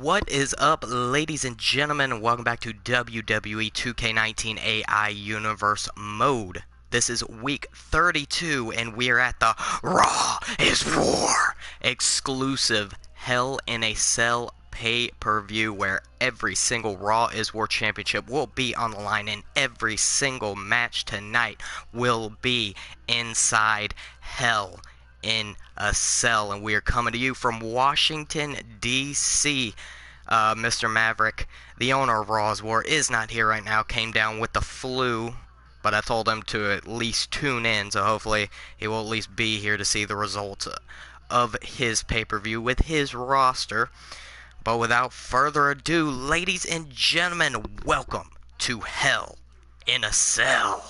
What is up, ladies and gentlemen? Welcome back to WWE 2K19 AI Universe Mode. This is week 32, and we are at the Raw is War exclusive Hell in a Cell pay-per-view, where every single Raw is War championship will be on the line, and every single match tonight will be inside Hell in a Cell. And we are coming to you from Washington, D.C. Mr. Maverick, the owner of Raw's War, is not here right now. Came down with the flu, but I told him to at least tune in, so hopefully he will at least be here to see the results of his pay-per-view with his roster. But without further ado, ladies and gentlemen, welcome to Hell in a Cell.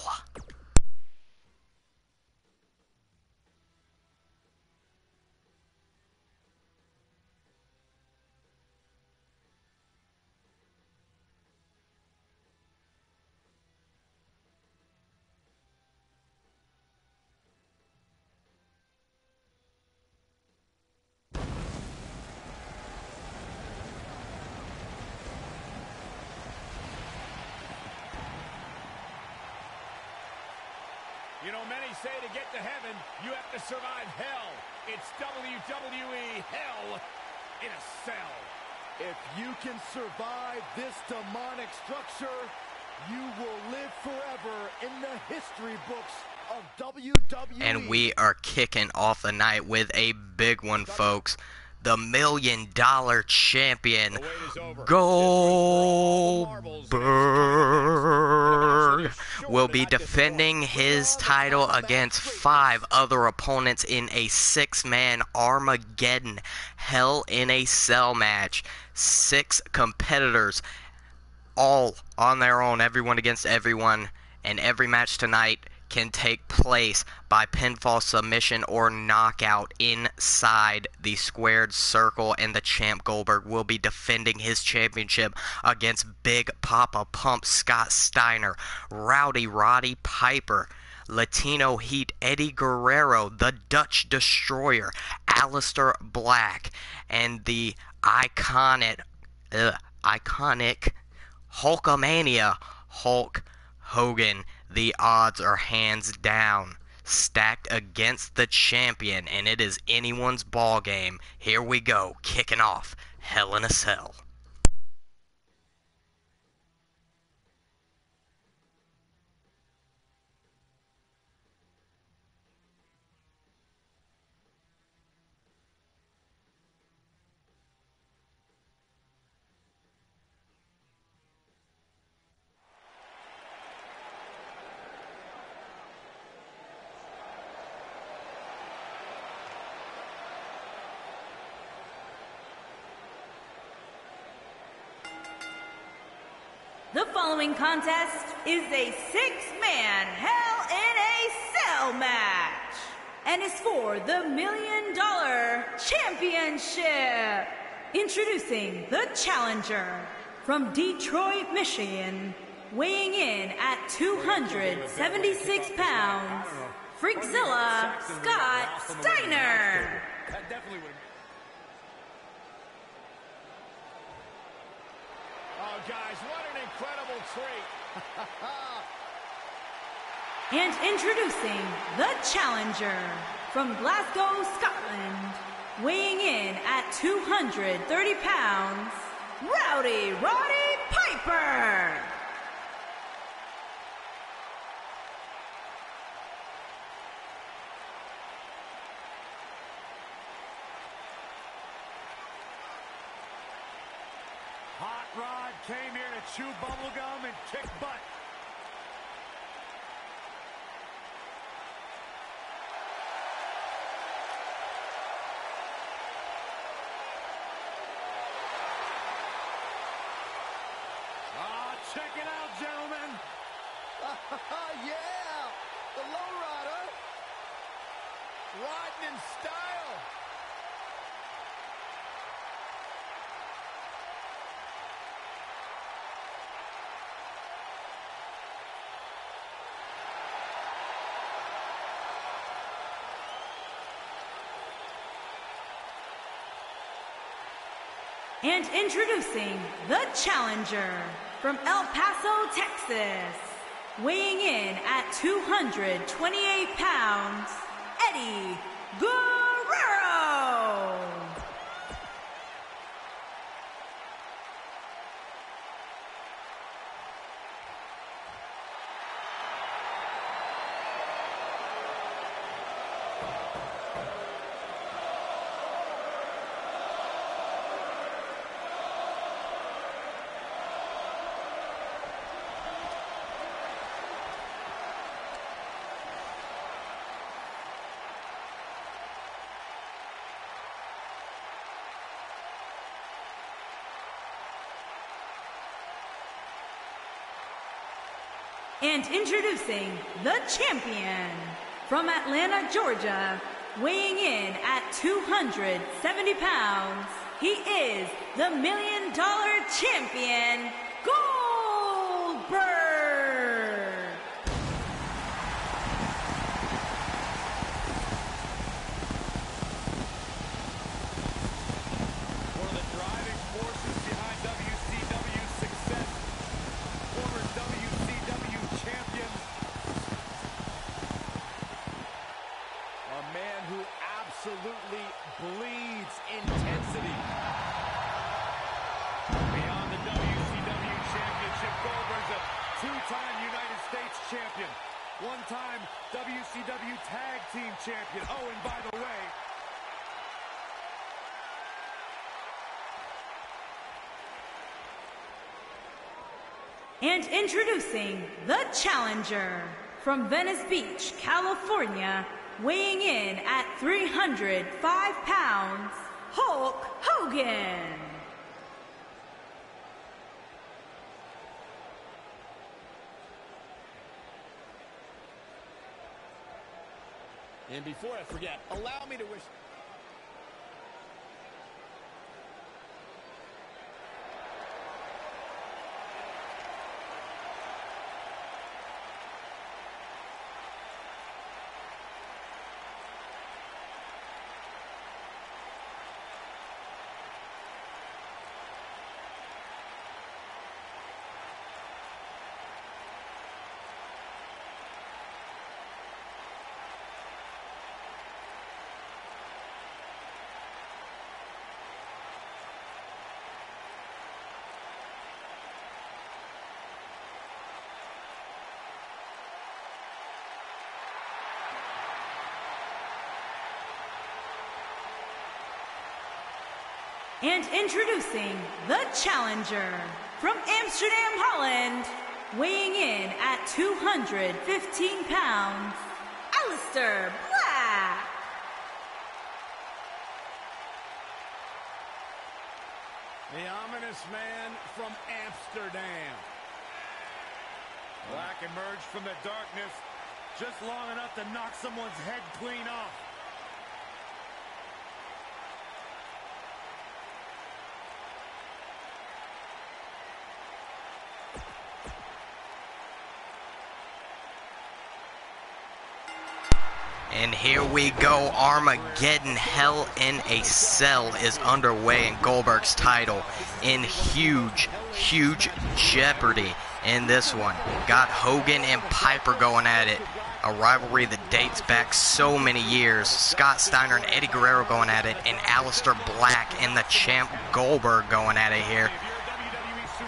You know, many say to get to heaven, you have to survive hell. It's WWE Hell in a Cell. If you can survive this demonic structure, you will live forever in the history books of WWE. And we are kicking off the night with a big one, folks. The $1 Million Champion, Goldberg, will be defending his title against 5 other opponents in a 6-man Armageddon Hell in a Cell match. 6 competitors, all on their own, everyone against everyone, and every match tonight can take place by pinfall, submission, or knockout inside the squared circle, and the champ Goldberg will be defending his championship against Big Papa Pump Scott Steiner, Rowdy Roddy Piper, Latino Heat Eddie Guerrero, the Dutch Destroyer, Aleister Black, and the iconic Hulkamania Hulk Hogan. The odds are hands down stacked against the champion, and it is anyone's ball game. Here we go, kicking off Hell in a Cell. The following contest is a 6-man Hell in a Cell match and is for the $1 Million Championship. Introducing the challenger from Detroit, Michigan, weighing in at 276 pounds, Freakzilla Scott Steiner. That definitely would. Oh, guys, what an incredible treat. And introducing the challenger from Glasgow, Scotland, weighing in at 230 pounds, Rowdy Roddy Piper. Hot Rod came here to chew bubblegum and kick butt. Check it out, gentlemen. Yeah, the lowrider. Riding in style. And introducing the challenger from El Paso, Texas, weighing in at 228 pounds, Eddie Guerrero. And introducing the champion from Atlanta, Georgia, weighing in at 270 pounds, he is the $1 Million Champion, Goldberg! One of the driving forces behind WCW's success, former WCW champion, a man who absolutely bleeds intensity. Beyond the WCW championship, Goldberg's a two-time United States champion, one-time WCW tag team champion. Oh, and by the way, And introducing the challenger from Venice Beach, California, weighing in at 305 pounds, Hulk Hogan. and before I forget, allow me to wish... And introducing the challenger from Amsterdam, Holland, weighing in at 215 pounds, Aleister Black. The ominous man from Amsterdam. Black emerged from the darkness just long enough to knock someone's head clean off. And here we go, Armageddon Hell in a Cell is underway, and Goldberg's title in huge jeopardy in this one. Got Hogan and Piper going at it, a rivalry that dates back so many years. Scott Steiner and Eddie Guerrero going at it, and Aleister Black and the champ Goldberg going at it here.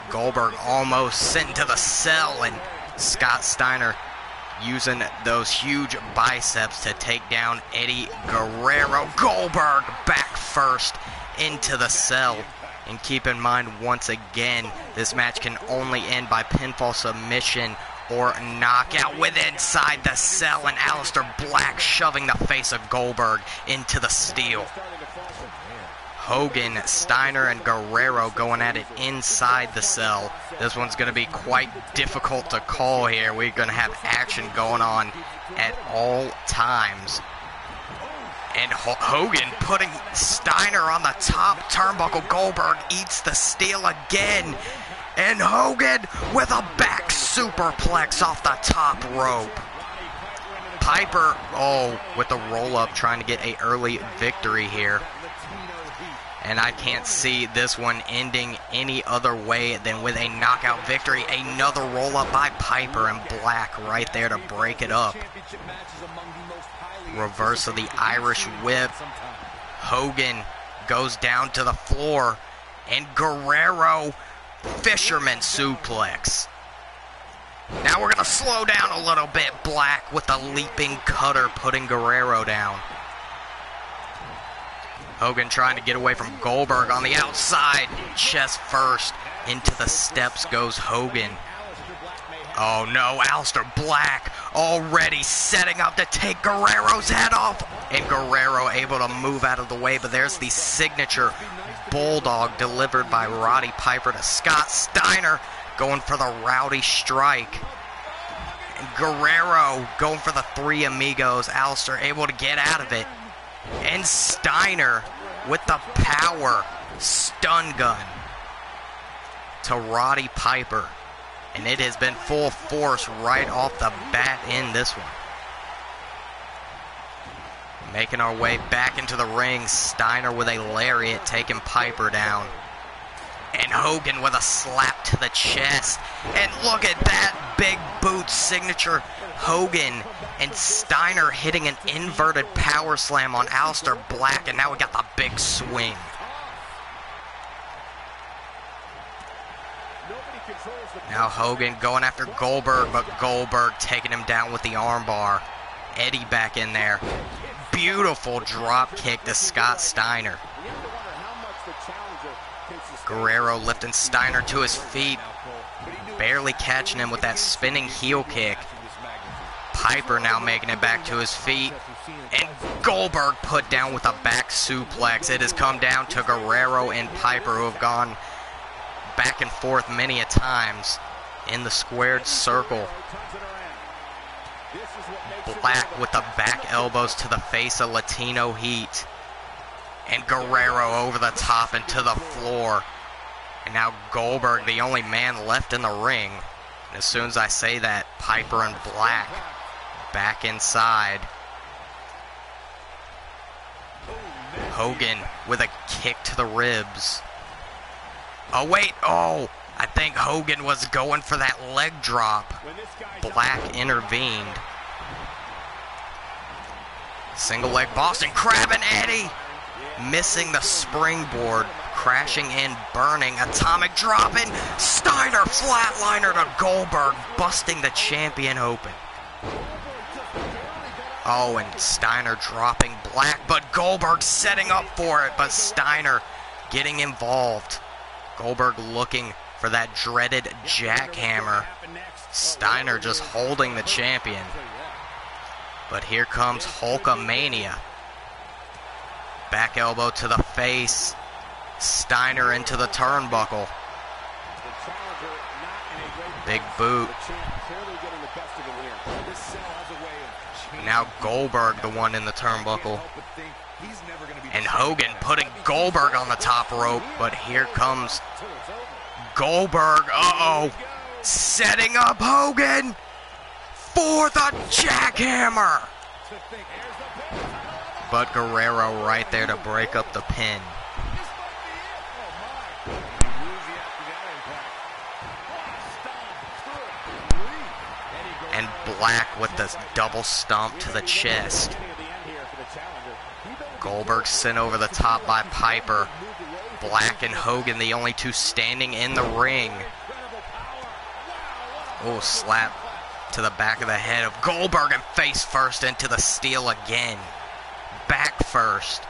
Goldberg almost sent into the cell, and Scott Steiner using those huge biceps to take down Eddie Guerrero. Goldberg back first into the cell. And keep in mind, once again, this match can only end by pinfall submission or knockout with inside the cell, and Aleister Black shoving the face of Goldberg into the steel. Hogan, Steiner, and Guerrero going at it inside the cell. This one's going to be quite difficult to call here. We're going to have action going on at all times. And Hogan putting Steiner on the top turnbuckle. Goldberg eats the steel again. And Hogan with a back superplex off the top rope. Piper, with the roll-up, trying to get an early victory here. And I can't see this one ending any other way than with a knockout victory. Another roll-up by Piper, and Black right there to break it up. Reverse of the Irish whip. Hogan goes down to the floor. And Guerrero, fisherman suplex. Now we're going to slow down a little bit. Black with a leaping cutter, putting Guerrero down. Hogan trying to get away from Goldberg on the outside. Chest first. Into the steps goes Hogan. Oh no, Aleister Black already setting up to take Guerrero's head off. And Guerrero able to move out of the way, but there's the signature Bulldog delivered by Roddy Piper to Scott Steiner, going for the Rowdy Strike. And Guerrero going for the Three Amigos. Aleister able to get out of it. And Steiner with the power stun gun to Roddy Piper. And it has been full force right off the bat in this one. Making our way back into the ring. Steiner with a lariat taking Piper down. And Hogan with a slap to the chest. And look at that big boot signature. Hogan and Steiner hitting an inverted power slam on Aleister Black. And now we got the big swing. Now Hogan going after Goldberg, but Goldberg taking him down with the armbar. Eddie back in there. Beautiful drop kick to Scott Steiner. Guerrero lifting Steiner to his feet. Barely catching him with that spinning heel kick. Piper now making it back to his feet. And Goldberg put down with a back suplex. It has come down to Guerrero and Piper, who have gone back and forth many a times in the squared circle. Black with the back elbows to the face of Latino Heat. And Guerrero over the top and to the floor. And now Goldberg, the only man left in the ring. And as soon as I say that, Piper and Black back inside. Hogan with a kick to the ribs. Oh, wait. Oh, I think Hogan was going for that leg drop. Black intervened. Single leg Boston Crab, and Eddie missing the springboard. Crashing in, burning, atomic drop in. Steiner flatliner to Goldberg, busting the champion open. Oh, and Steiner dropping Black, but Goldberg setting up for it, but Steiner getting involved. Goldberg looking for that dreaded jackhammer. Steiner just holding the champion. But here comes Hulkamania. Back elbow to the face. Steiner into the turnbuckle. Big boot. Now Goldberg the one in the turnbuckle. And Hogan putting Goldberg on the top rope. But here comes Goldberg. Uh-oh. Setting up Hogan for the jackhammer. But Guerrero right there to break up the pin. And Black with the double stomp to the chest. Goldberg sent over the top by Piper. Black and Hogan the only two standing in the ring. Oh, slap to the back of the head of Goldberg and face first into the steel again. Back first.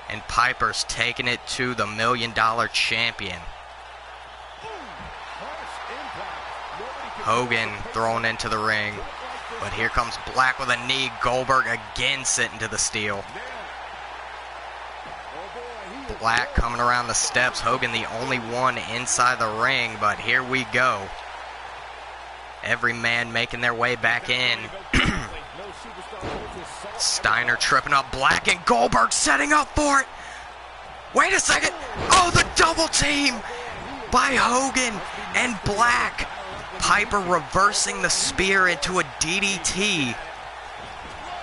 And Piper's taking it to the $1 million champion. Hogan thrown into the ring. But here comes Black with a knee. Goldberg again sitting to the steel. Black coming around the steps. Hogan the only one inside the ring. But here we go. Every man making their way back in. Steiner tripping up Black and Goldberg setting up for it. Wait a second. Oh, the double team by Hogan and Black. Piper reversing the spear into a DDT.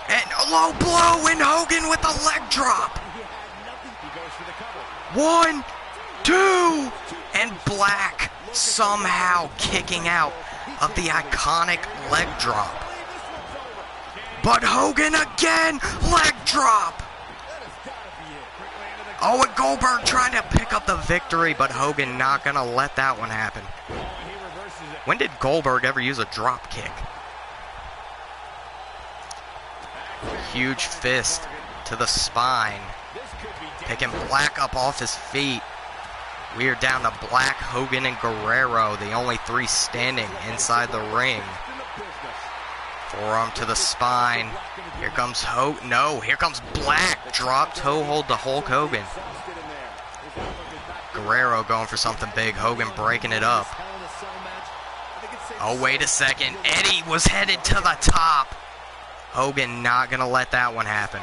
And a low blow, and Hogan with a leg drop. 1, 2, and Black somehow kicking out of the iconic leg drop. But Hogan again, leg drop. Oh, and Goldberg trying to pick up the victory, but Hogan not gonna let that one happen. When did Goldberg ever use a drop kick? Huge fist to the spine, picking Black up off his feet. We are down to Black, Hogan, and Guerrero, the only three standing inside the ring. Forearm to the spine. Here comes here comes Black. Drop toe hold to Hulk Hogan. Guerrero going for something big. Hogan breaking it up. Oh, wait a second. Eddie was headed to the top. Hogan not going to let that one happen.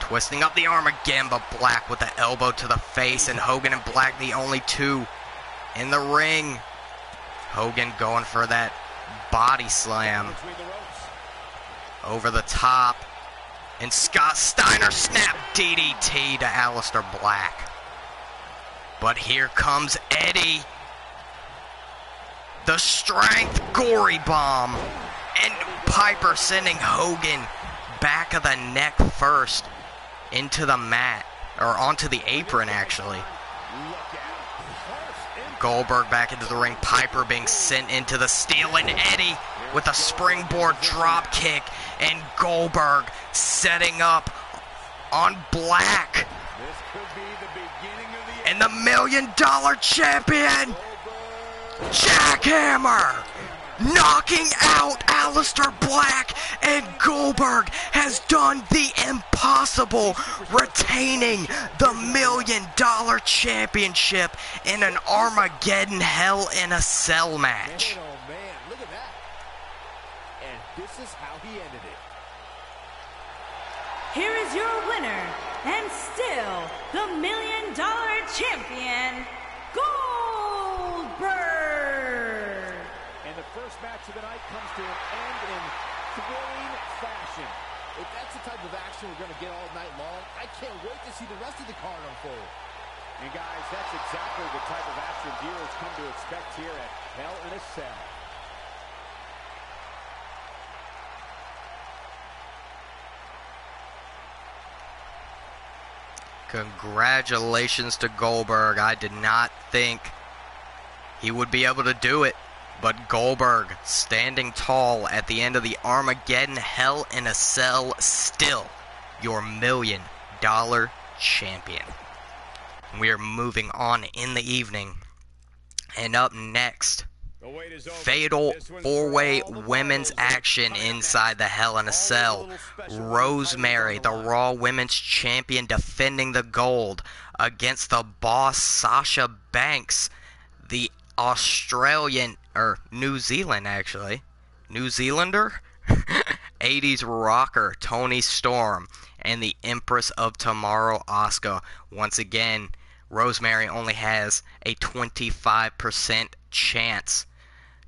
Twisting up the arm again, but Black with the elbow to the face, and Hogan and Black the only two in the ring. Hogan going for that body slam over the top, and Scott Steiner snap DDT to Aleister Black. But here comes Eddie. The strength gory bomb, and Piper sending Hogan back of the neck first into the mat, or onto the apron actually. Goldberg back into the ring, Piper being sent into the steel, and Eddie with a springboard drop kick, and Goldberg setting up on Black. And the $1 Million Champion, Jackhammer, knocking out Aleister Black, and Goldberg has done the impossible, retaining the $1 Million Championship in an Armageddon Hell in a Cell match. Man, oh man, look at that. And this is how he ended it. Here is your winner, and still the $1 Million Champion, Goldberg. And the first match of the night comes to an end in thrilling fashion. If that's the type of action we're going to get all night long, I can't wait to see the rest of the card unfold. And guys, that's exactly the type of action viewers come to expect here at Hell in a Cell. Congratulations to Goldberg. I did not think he would be able to do it, but Goldberg standing tall at the end of the Armageddon Hell in a Cell, still your $1 Million Champion. We are moving on in the evening, and up next, fatal four-way women's action inside the Hell in a Cell. Rosemary, the Raw Women's Champion, defending the gold against the boss Sasha Banks, the Australian, or New Zealand actually, New Zealander, 80s rocker Toni Storm, and the Empress of Tomorrow, Asuka. Once again, Rosemary only has a 25% chance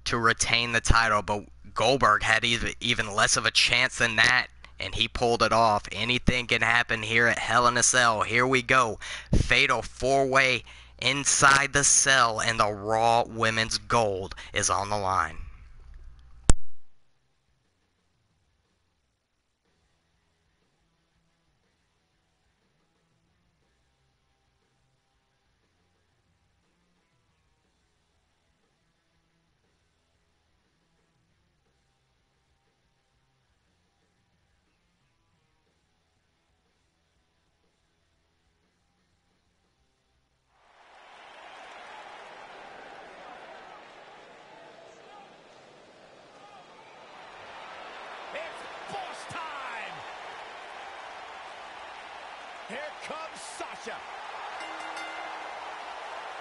to retain the title, but Goldberg had even less of a chance than that, and he pulled it off. Anything can happen here at Hell in a Cell. Here we go. Fatal four-way inside the cell, and the Raw Women's Gold is on the line. Here comes Sasha.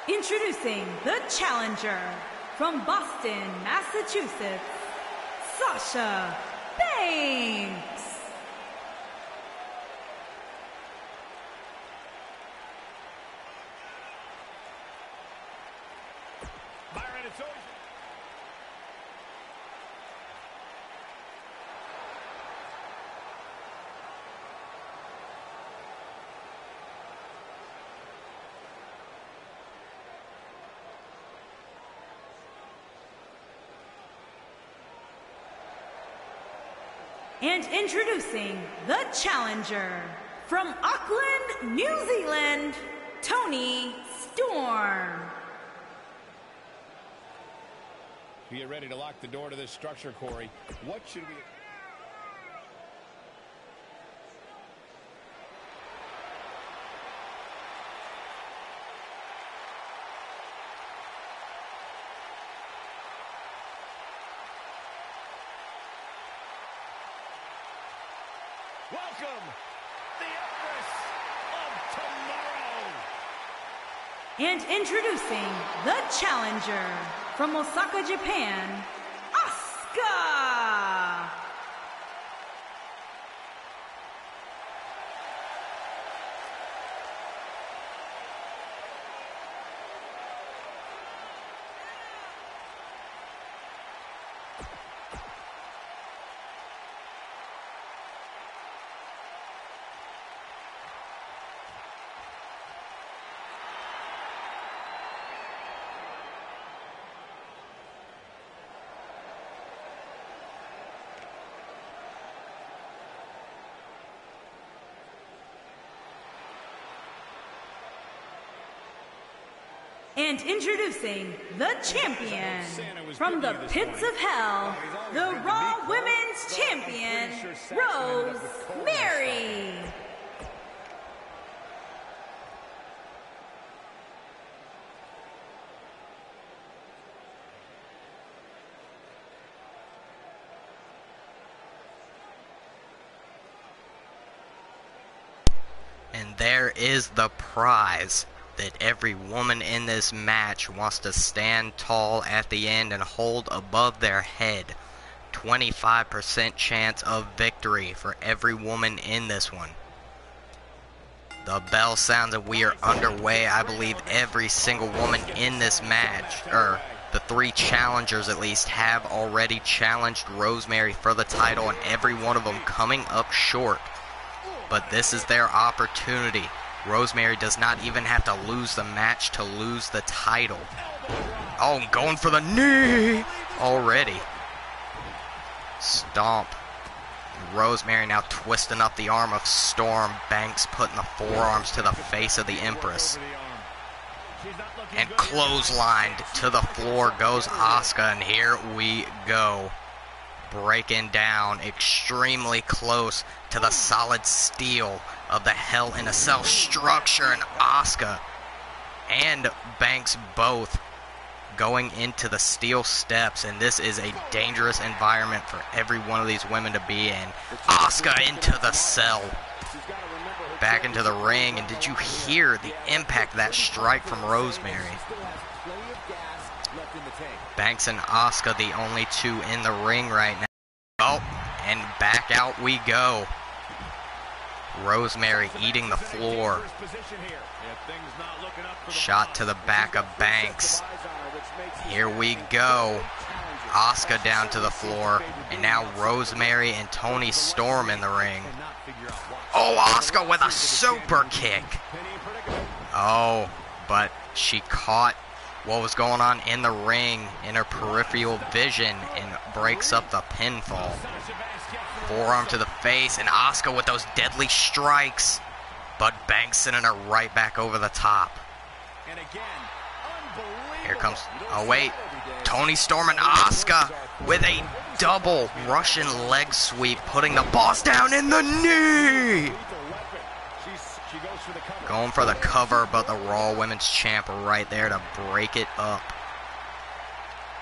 Introducing the challenger from Boston, Massachusetts, Sasha Banks. Byron, it's always... And introducing the challenger from Auckland, New Zealand, Toni Storm. Be ready to lock the door to this structure, Corey. What should we... Welcome, the Empress of Tomorrow. And introducing the challenger from Osaka, Japan, Asuka. And introducing the champion from the pits of hell, the Raw Women's Champion, Rosemary. And there is the prize that every woman in this match wants to stand tall at the end and hold above their head. 25% chance of victory for every woman in this one. The bell sounds and we are underway. I believe every single woman in this match, or the 3 challengers at least, have already challenged Rosemary for the title, and every one of them coming up short. But this is their opportunity. Rosemary does not even have to lose the match to lose the title. Oh, going for the knee already. Stomp. Rosemary now twisting up the arm of Storm. Banks putting the forearms to the face of the Empress. And clotheslined to the floor goes Asuka, and here we go. Breaking down extremely close to the solid steel of the Hell in a Cell structure, and Asuka and Banks both going into the steel steps, and this is a dangerous environment for every one of these women to be in. Asuka into the cell, back into the ring, and did you hear the impact of that strike from Rosemary? Banks and Asuka, the only 2 in the ring right now. Oh, and back out we go. Rosemary eating the floor. Shot to the back of Banks. Here we go. Asuka down to the floor. And now Rosemary and Toni Storm in the ring. Oh, Asuka with a super kick. Oh, but she caught what was going on in the ring in her peripheral vision and breaks up the pinfall. Forearm to the face, and Asuka with those deadly strikes, but Banks sending her right back over the top. Here comes, oh wait, Toni Storm and Asuka with a double Russian leg sweep, putting the boss down in the knee. Going for the cover, but the Raw Women's Champ right there to break it up.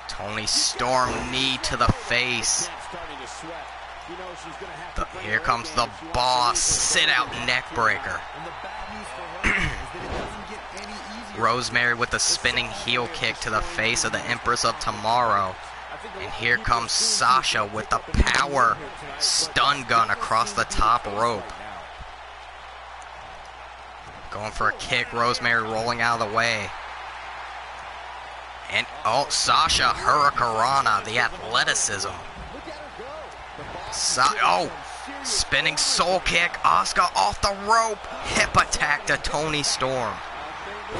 Toni Storm knee to the face. Here comes the boss, sit out neck breaker. Rosemary with the spinning heel kick to the face of the Empress of Tomorrow. And here comes Sasha with the power stun gun across the top rope. Going for a kick, Rosemary rolling out of the way. And, oh, Sasha Hurricanrana, the athleticism. Spinning soul kick, Asuka off the rope. Hip attack to Toni Storm.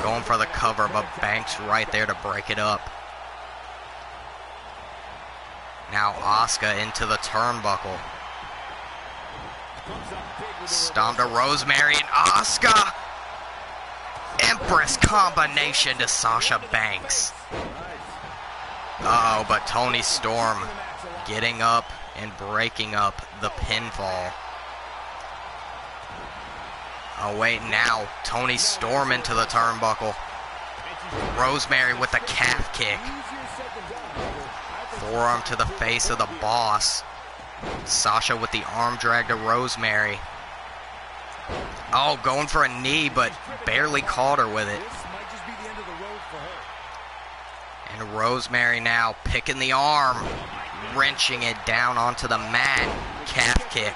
Going for the cover, but Banks right there to break it up. Now Asuka into the turnbuckle. Stomp to Rosemary and Asuka. Empress combination to Sasha Banks. Uh-oh, but Toni Storm getting up and breaking up the pinfall. Oh wait, now Toni Storm into the turnbuckle. Rosemary with a calf kick. Forearm to the face of the boss. Sasha with the arm drag to Rosemary. Oh, going for a knee, but barely caught her with it. And Rosemary now picking the arm, wrenching it down onto the mat. Calf kick.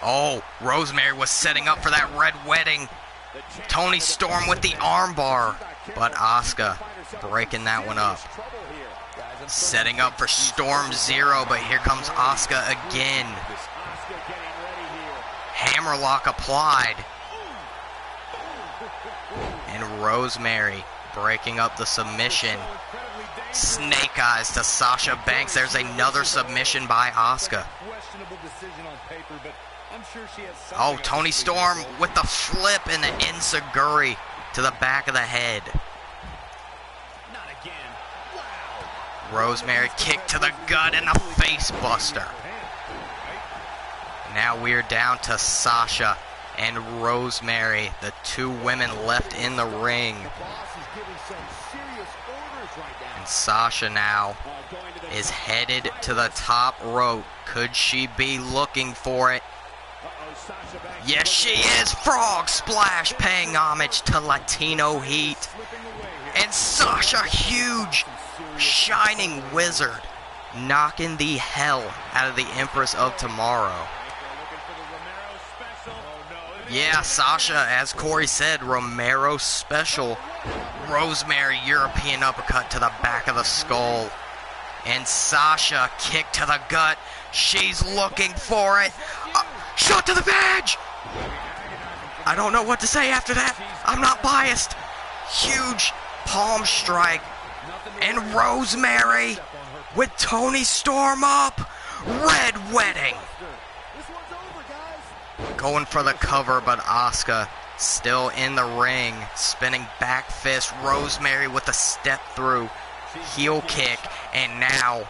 Oh, Rosemary was setting up for that red wedding. Toni Storm with the armbar, but Asuka breaking that one up. Setting up for Storm Zero, but here comes Asuka again. Hammerlock applied. And Rosemary breaking up the submission. Snake eyes to Sasha Banks. There's another submission by Asuka. Oh, Toni Storm with the flip and the enziguri to the back of the head. Rosemary kick to the gut and the face buster. Now we're down to Sasha and Rosemary, the two women left in the ring. And Sasha now is headed to the top rope. Could she be looking for it? Yes, she is. Frog splash paying homage to Latino Heat. And Sasha, huge, shining wizard, knocking the hell out of the Empress of Tomorrow. Yeah, Sasha, as Corey said, Romero special. Rosemary, European uppercut to the back of the skull. And Sasha, kick to the gut. She's looking for it. Shot to the badge! I don't know what to say after that. I'm not biased. Huge palm strike. And Rosemary with Toni Storm up. Red wedding. Going for the cover, but Asuka still in the ring. Spinning back fist. Rosemary with a step through. Heel kick. And now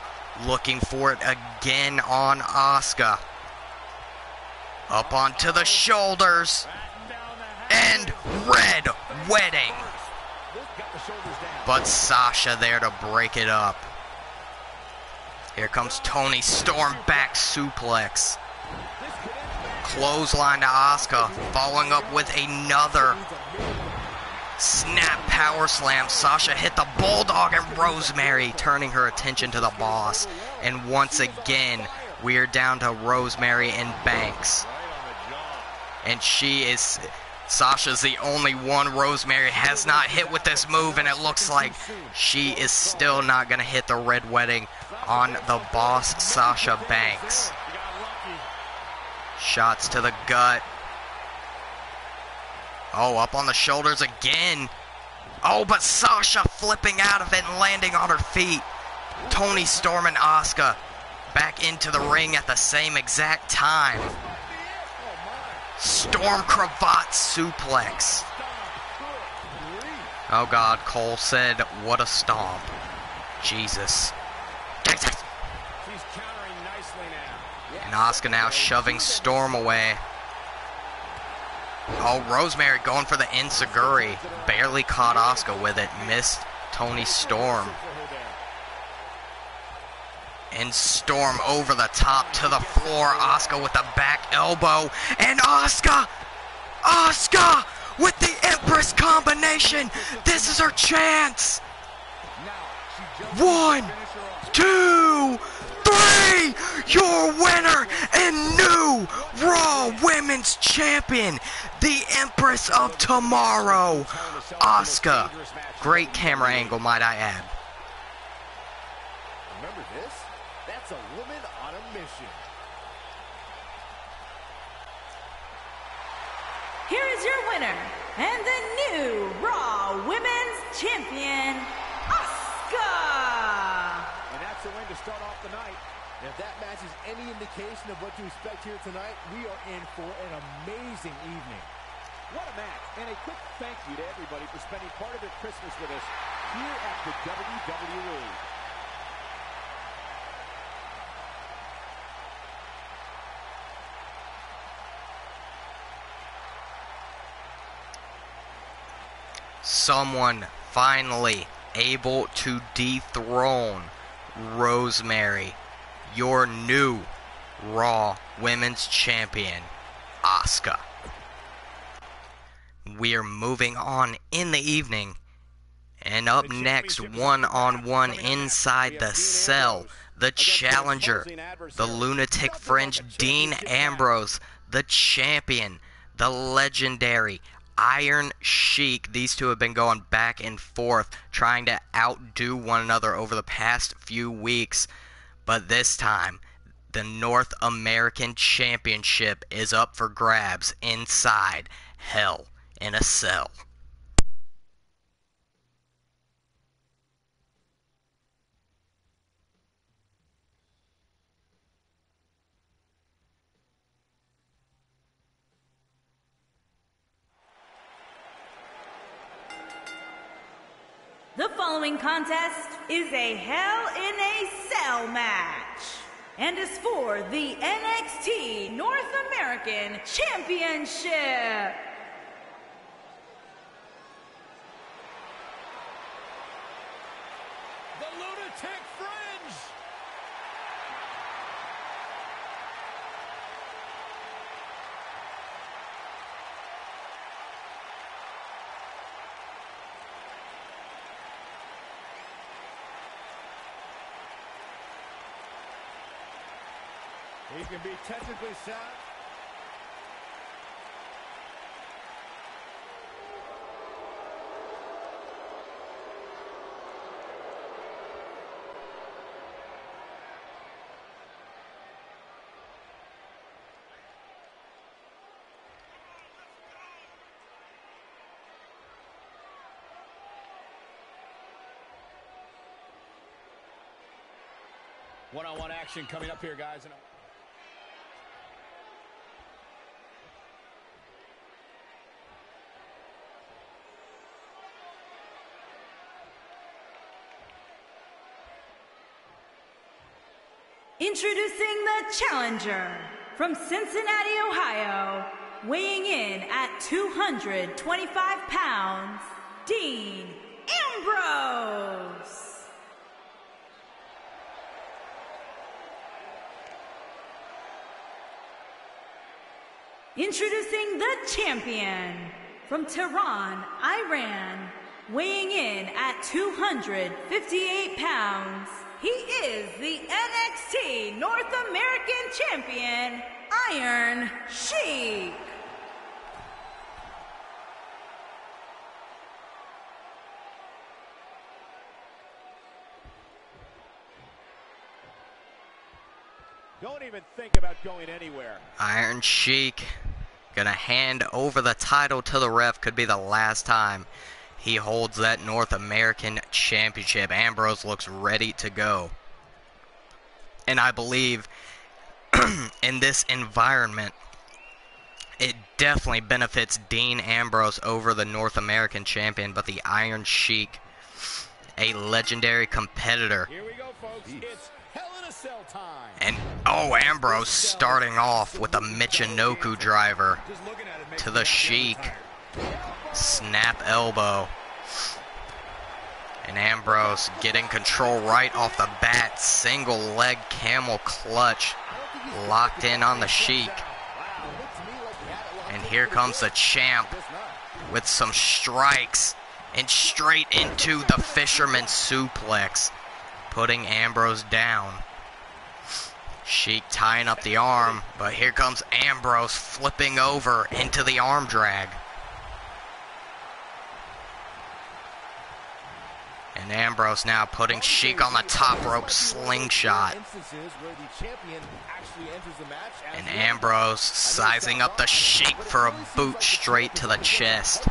looking for it again on Asuka. Up onto the shoulders. And red wedding. But Sasha there to break it up. Here comes Toni Storm, back suplex. Clothesline to Asuka, following up with another snap power slam. Sasha hit the bulldog, and Rosemary turning her attention to the boss. And once again, we're down to Rosemary and Banks. And Sasha's the only one Rosemary has not hit with this move, and it looks like she is still not going to hit the red wedding on the boss, Sasha Banks. Shots to the gut. Oh, up on the shoulders again. Oh, but Sasha flipping out of it and landing on her feet. Toni Storm and Asuka back into the ring at the same exact time. Storm cravat suplex. Oh God, Cole said, what a stomp. Jesus. And Asuka now shoving Storm away. Oh, Rosemary going for the enziguri. Barely caught Asuka with it. Missed Toni Storm. And Storm over the top to the floor. Asuka with the back elbow. And Asuka with the Empress combination. This is her chance. 1, 2, 3. Your winner and new Raw Women's Champion, the Empress of Tomorrow, Asuka. Great camera angle, might I add. Remember this? That's a woman on a mission. Here is your winner and the new Raw Women's Champion, Asuka. And that's the way to start off the night. And if that match is any indication, indication of what to expect here tonight, we are in for an amazing evening. What a match, and a quick thank you to everybody for spending part of their Christmas with us here at the WWE. Someone finally able to dethrone Rosemary, your new Raw Women's Champion, Asuka. We're moving on in the evening, and up next, one-on-one inside the cell, the challenger, the lunatic fringe Dean Ambrose, the champion, the legendary Iron Sheik. These two have been going back and forth, trying to outdo one another over the past few weeks. But this time, the North American Championship is up for grabs inside Hell in a Cell. The following contest is a Hell in a Cell match and is for the NXT North American Championship. The lunatic fringe. He can be technically sound. One-on-one action coming up here, guys. Introducing the challenger from Cincinnati, Ohio, weighing in at 225 pounds, Dean Ambrose. Introducing the champion from Tehran, Iran, weighing in at 258 pounds, he is the NXT North American Champion, Iron Sheik. Don't even think about going anywhere. Iron Sheik gonna hand over the title to the ref. Could be the last time he holds that North American Championship. Ambrose looks ready to go. And I believe in this environment, it definitely benefits Dean Ambrose over the North American Champion, but the Iron Sheik, a legendary competitor. Here we go, folks. It's Hell in a Cell time. And, oh, Ambrose starting off with a Michinoku driver to the Sheik. Snap elbow. And Ambrose getting control right off the bat. Single leg camel clutch. Locked in on the Sheik. And here comes the champ with some strikes. And straight into the fisherman suplex. Putting Ambrose down. Sheik tying up the arm. But here comes Ambrose flipping over into the arm drag. And Ambrose now putting Sheik on the top rope slingshot. And Ambrose sizing up the Sheik for a boot straight to the chest.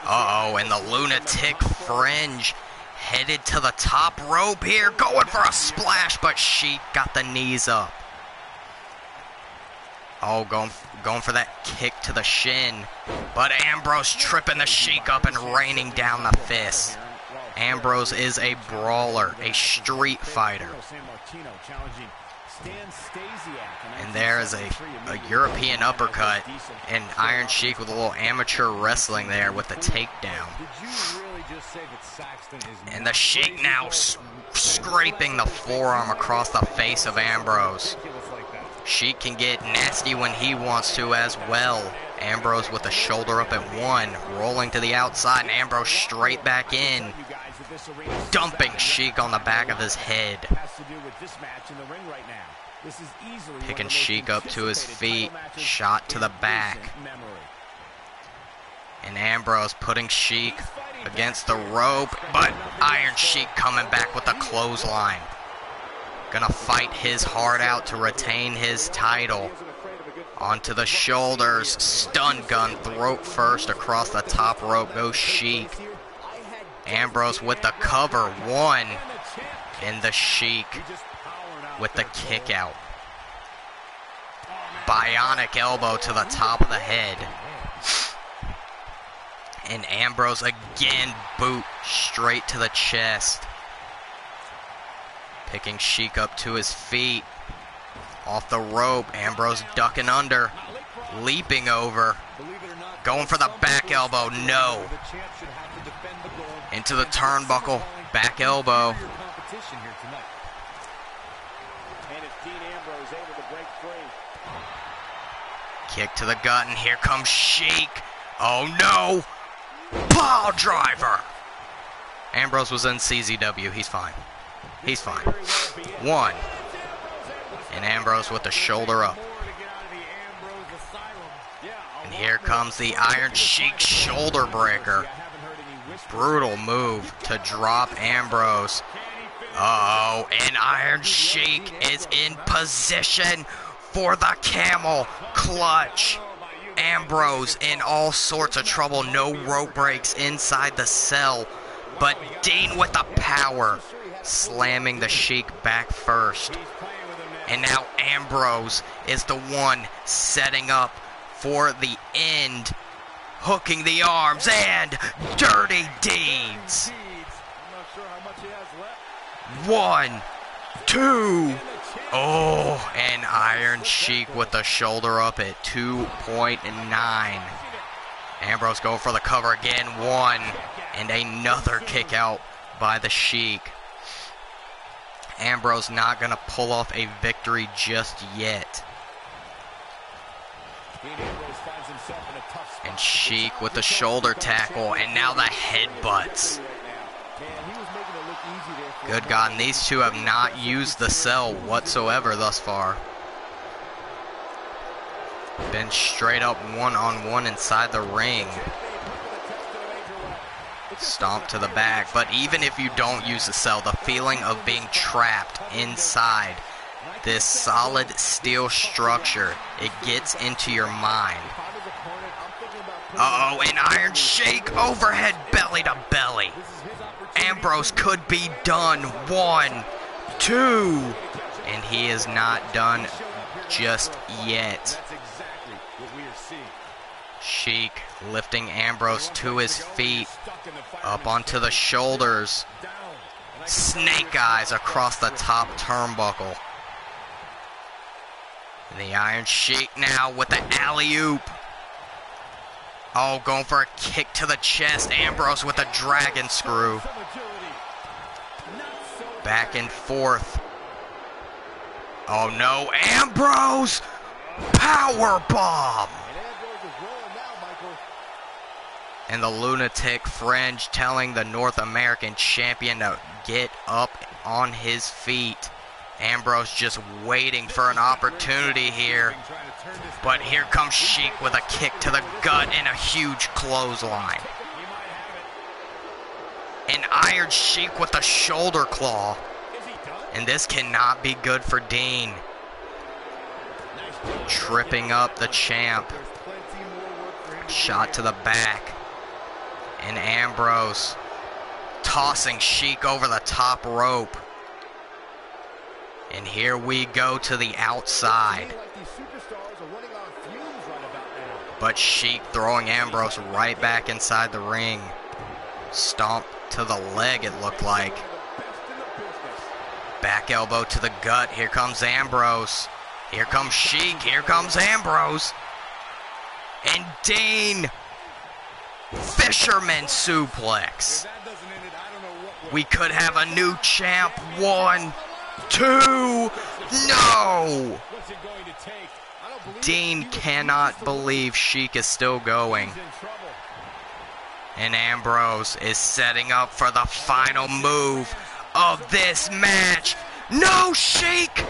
Uh-oh, and the lunatic fringe headed to the top rope here, going for a splash, but Sheik got the knees up. Oh, going for that kick to the shin. But Ambrose tripping the Sheik up and raining down the fist. Ambrose is a brawler, a street fighter. And there is a European uppercut, and Iron Sheik with a little amateur wrestling there with the takedown. And the Sheik now scraping the forearm across the face of Ambrose. Sheik can get nasty when he wants to as well. Ambrose with the shoulder up at one, rolling to the outside, and Ambrose straight back in, dumping Sheik on the back of his head. Picking Sheik up to his feet, shot to the back. And Ambrose putting Sheik against the rope, but Iron Sheik coming back with a clothesline. Gonna fight his heart out to retain his title. Onto the shoulders, stun gun, throat first across the top rope goes Sheik. Ambrose with the cover, one, and the Sheik with the kick out. Bionic elbow to the top of the head. And Ambrose again, boot straight to the chest. Picking Sheik up to his feet. Off the rope, Ambrose ducking under, leaping over, going for the back elbow, no. Into the turnbuckle, back elbow. Kick to the gut, and here comes Sheik. Oh no! Pile driver! Ambrose was in CZW, he's fine. He's fine. One. And Ambrose with the shoulder up. And here comes the Iron Sheik shoulder breaker. Brutal move to drop Ambrose. Uh-oh, and Iron Sheik is in position for the camel clutch. Ambrose in all sorts of trouble. No rope breaks inside the cell. But Dean with the power, slamming the Sheik back first. And now Ambrose is the one setting up for the end. Hooking the arms and dirty deeds. One, two. Oh, and Iron Sheik with the shoulder up at 2.9. Ambrose going for the cover again. One, and another kick out by the Sheik. Ambrose not going to pull off a victory just yet. And Sheik with the shoulder tackle, and now the headbutts. Good God, and these two have not used the cell whatsoever thus far. Been straight up one-on-one inside the ring. Stomp to the back, but even if you don't use the cell, the feeling of being trapped inside this solid steel structure, it gets into your mind. Uh-oh, and Iron Sheik overhead belly to belly. Ambrose could be done. One, two, and he is not done just yet. Sheik lifting Ambrose to his feet, up onto the shoulders. Snake eyes across the top turnbuckle. And the Iron Sheik now with the alley-oop. Oh, going for a kick to the chest. Ambrose with a dragon screw. Back and forth. Oh no, Ambrose! Power bomb! And the lunatic fringe telling the North American champion to get up on his feet. Ambrose just waiting for an opportunity here. But here comes Sheik with a kick to the gut and a huge clothesline. And Iron Sheik with a shoulder claw. And this cannot be good for Dean. Tripping up the champ. Shot to the back. And Ambrose tossing Sheik over the top rope. And here we go to the outside. But Sheik throwing Ambrose right back inside the ring. Stomp to the leg, it looked like. Back elbow to the gut. Here comes Ambrose. Here comes Sheik. Here comes Ambrose. And Dean. Fisherman suplex. We could have a new champ. 1, 2. No. Dean cannot believe Sheik is still going. And Ambrose is setting up for the final move of this match. No, Sheik!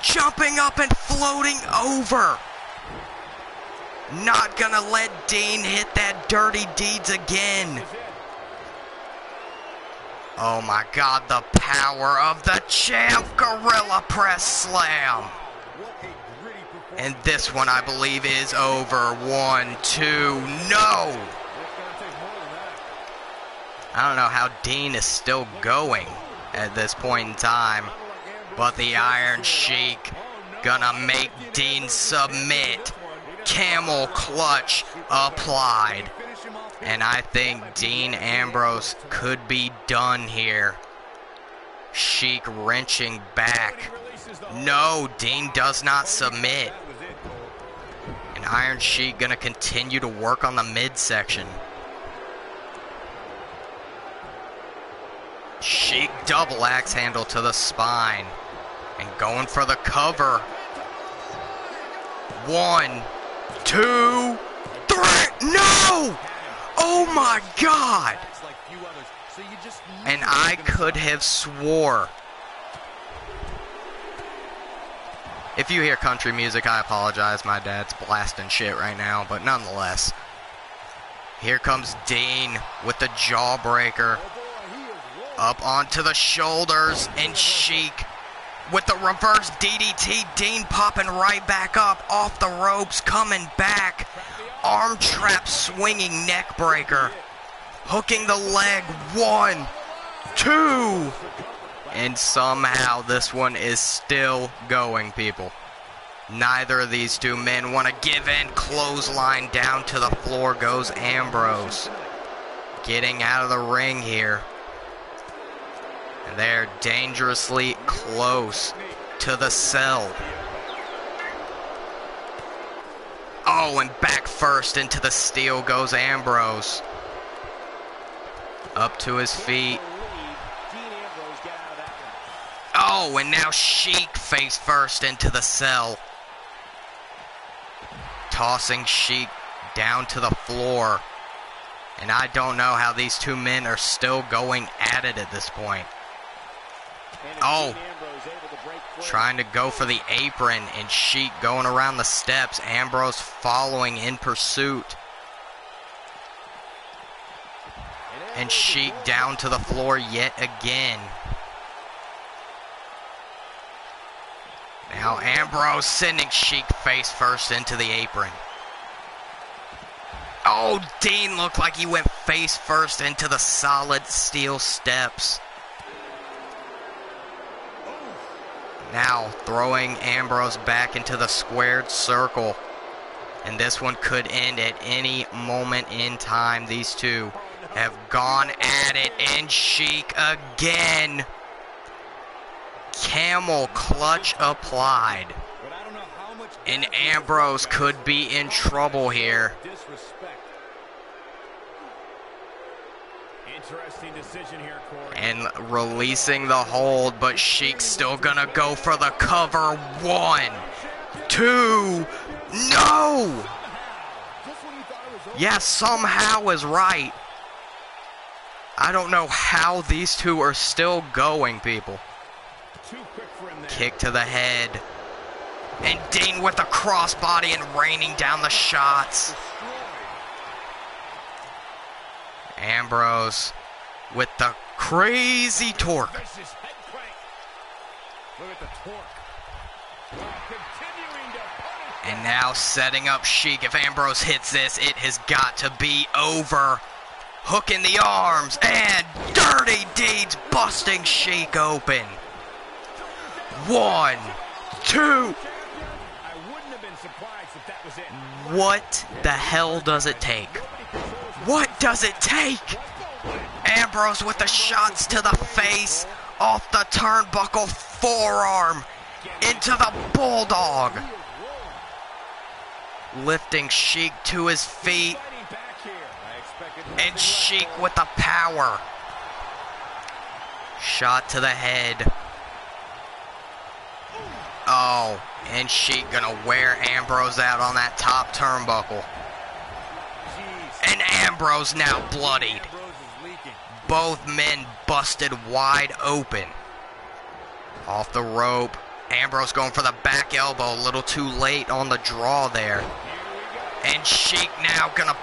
Jumping up and floating over. Not gonna let Dean hit that dirty deeds again. Oh my God, the power of the champ. Gorilla press slam. And this one, I believe, is over. 1, 2, no! I don't know how Dean is still going at this point in time. But the Iron Sheik gonna make Dean submit. Camel clutch applied. And I think Dean Ambrose could be done here. Sheik wrenching back. No, Dean does not submit. And Iron Sheik gonna continue to work on the midsection. Sheik double axe handle to the spine. And going for the cover. 1, 2, 3. No! Oh my God! And I could have swore. If you hear country music, I apologize. My dad's blasting shit right now, but nonetheless. Here comes Dean with the jawbreaker. Up onto the shoulders, and Sheik with the reverse DDT. Dean popping right back up off the ropes, coming back. Arm trap swinging neck breaker. Hooking the leg. 1, 2. And somehow this one is still going, people. Neither of these two men want to give in. Clothesline down to the floor goes Ambrose. Getting out of the ring here. And they're dangerously close to the cell. Oh, and back first into the steel goes Ambrose. Up to his feet. Oh, and now Sheik face first into the cell. Tossing Sheik down to the floor. And I don't know how these two men are still going at it at this point. Oh, trying to go for the apron, and Sheik going around the steps. Ambrose following in pursuit. And Sheik down to the floor yet again. Now Ambrose sending Sheik face first into the apron. Oh, Dean looked like he went face first into the solid steel steps. Now throwing Ambrose back into the squared circle. And this one could end at any moment in time. These two have gone at it, and Sheik again. Camel clutch applied. And Ambrose could be in trouble here. Interesting decision here, Corey. And releasing the hold, but Sheik's still gonna go for the cover. 1, 2, no! Yeah, somehow is right. I don't know how these two are still going, people. Kick to the head. And Dean with the crossbody and raining down the shots. Ambrose with the crazy torque. Look at the torque. And now setting up Sheik. If Ambrose hits this, it has got to be over. Hook in the arms, and Dirty Deeds busting Sheik open. 1, 2. I wouldn't have been surprised if that was it. What the hell does it take? What does it take? Ambrose with the shots to the face, off the turnbuckle, forearm, into the Bulldog. Lifting Sheik to his feet, and Sheik with the power. Shot to the head. Oh, and Sheik gonna wear Ambrose out on that top turnbuckle. And Ambrose now bloodied. Both men busted wide open. Off the rope. Ambrose going for the back elbow. A little too late on the draw there. And Sheik now gonna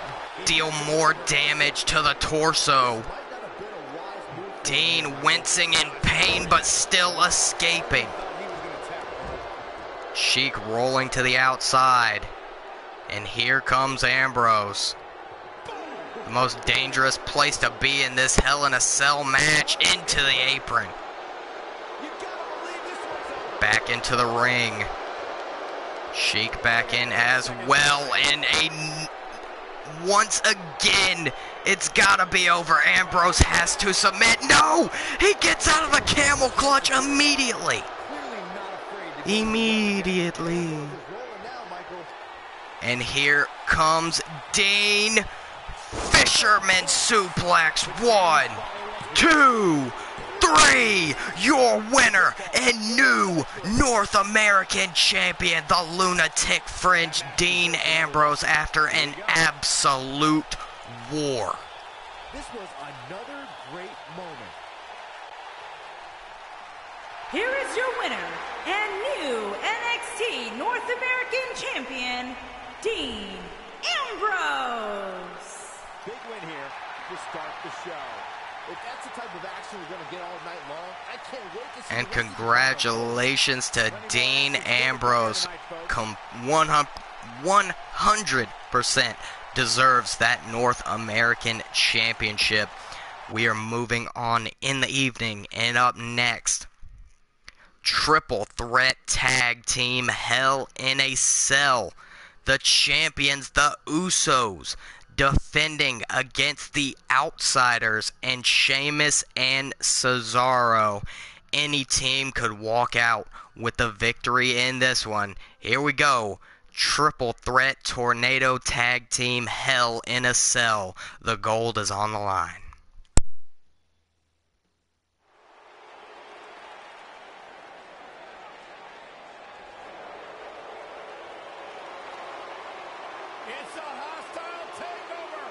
deal more damage to the torso. Dean wincing in pain but still escaping. Sheik rolling to the outside. And here comes Ambrose. The most dangerous place to be in this Hell in a Cell match, into the apron. Back into the ring. Sheik back in as well, and once again, it's gotta be over. Ambrose has to submit. No! He gets out of the camel clutch immediately. Immediately. And here comes Dean. Fisherman suplex. 1, 2, 3. Your winner and new North American champion, the Lunatic Fringe, Dean Ambrose, after an absolute war. This was another great moment. Here is your winner and new NXT North American champion, Dean Ambrose. Big win here to start the show. If that's the type of action we're going to get all night long, I can't wait to see. And congratulations to Dean Ambrose. 100% deserves that North American championship. We are moving on in the evening, and up next, triple threat tag team Hell in a Cell. The champions, the Usos, defending against the Outsiders and Sheamus and Cesaro. Any team could walk out with the victory in this one. Here we go. Triple threat tornado tag team Hell in a Cell. The gold is on the line. It's a hostile takeover.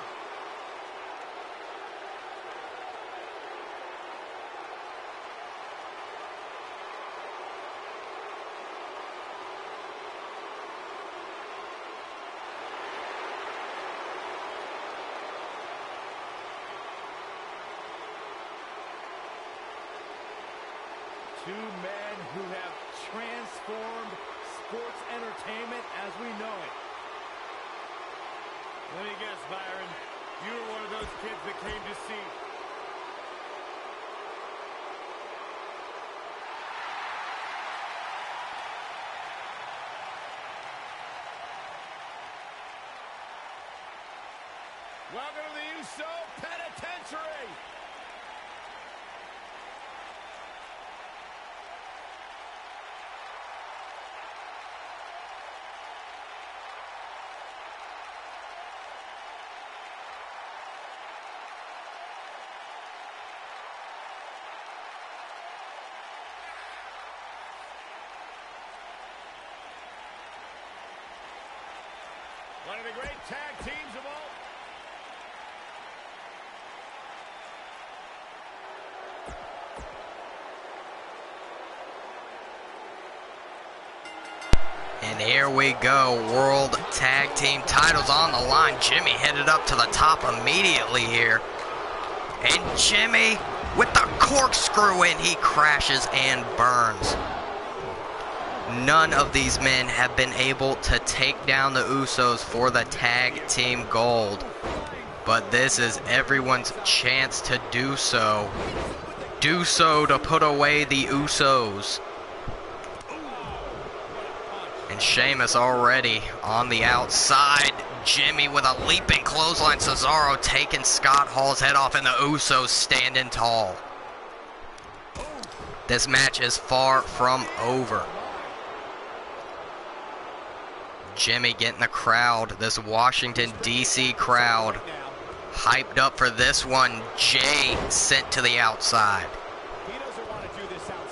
Two men who have transformed sports entertainment as we know it. Let me guess, Byron, you were one of those kids that came to see. Welcome to the USO Penitentiary. One of the great tag teams of all. And here we go. World Tag Team titles on the line. Jimmy headed up to the top immediately here. And Jimmy with the corkscrew in. He crashes and burns. None of these men have been able to take down the Usos for the tag team gold. But this is everyone's chance to do so. Do so to put away the Usos. And Sheamus already on the outside. Jimmy with a leaping clothesline. Cesaro taking Scott Hall's head off, and the Usos standing tall. This match is far from over. Jimmy getting the crowd, this Washington, D.C. crowd, hyped up for this one. Jay sent to the outside.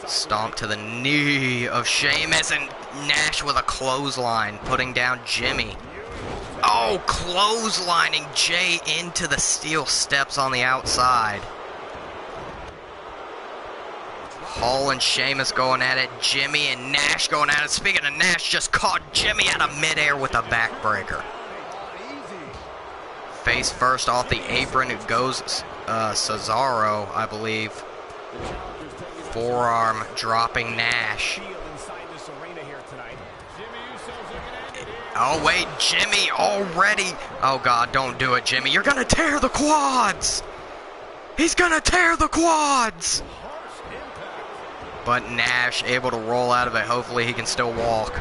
Stomp to the knee of Sheamus, and Nash with a clothesline, putting down Jimmy. Oh, clotheslining Jay into the steel steps on the outside. Hall and Sheamus going at it. Jimmy and Nash going at it. Speaking of Nash, just caught Jimmy out of midair with a backbreaker. Face first off the apron, it goes Cesaro, I believe. Forearm dropping Nash. Oh wait, Jimmy already. Oh God, don't do it, Jimmy. You're gonna tear the quads. He's gonna tear the quads. But Nash able to roll out of it. Hopefully he can still walk.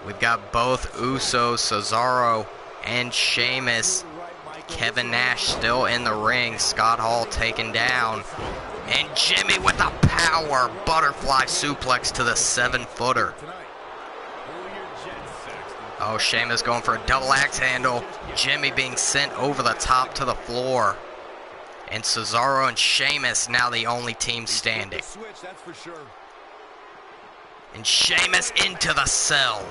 We've got both Usos, Cesaro, and Sheamus. Kevin Nash still in the ring. Scott Hall taken down. And Jimmy with a power butterfly suplex to the 7-footer. Oh, Sheamus going for a double axe handle. Jimmy being sent over the top to the floor. And Cesaro and Sheamus now the only team standing. And Sheamus into the cell.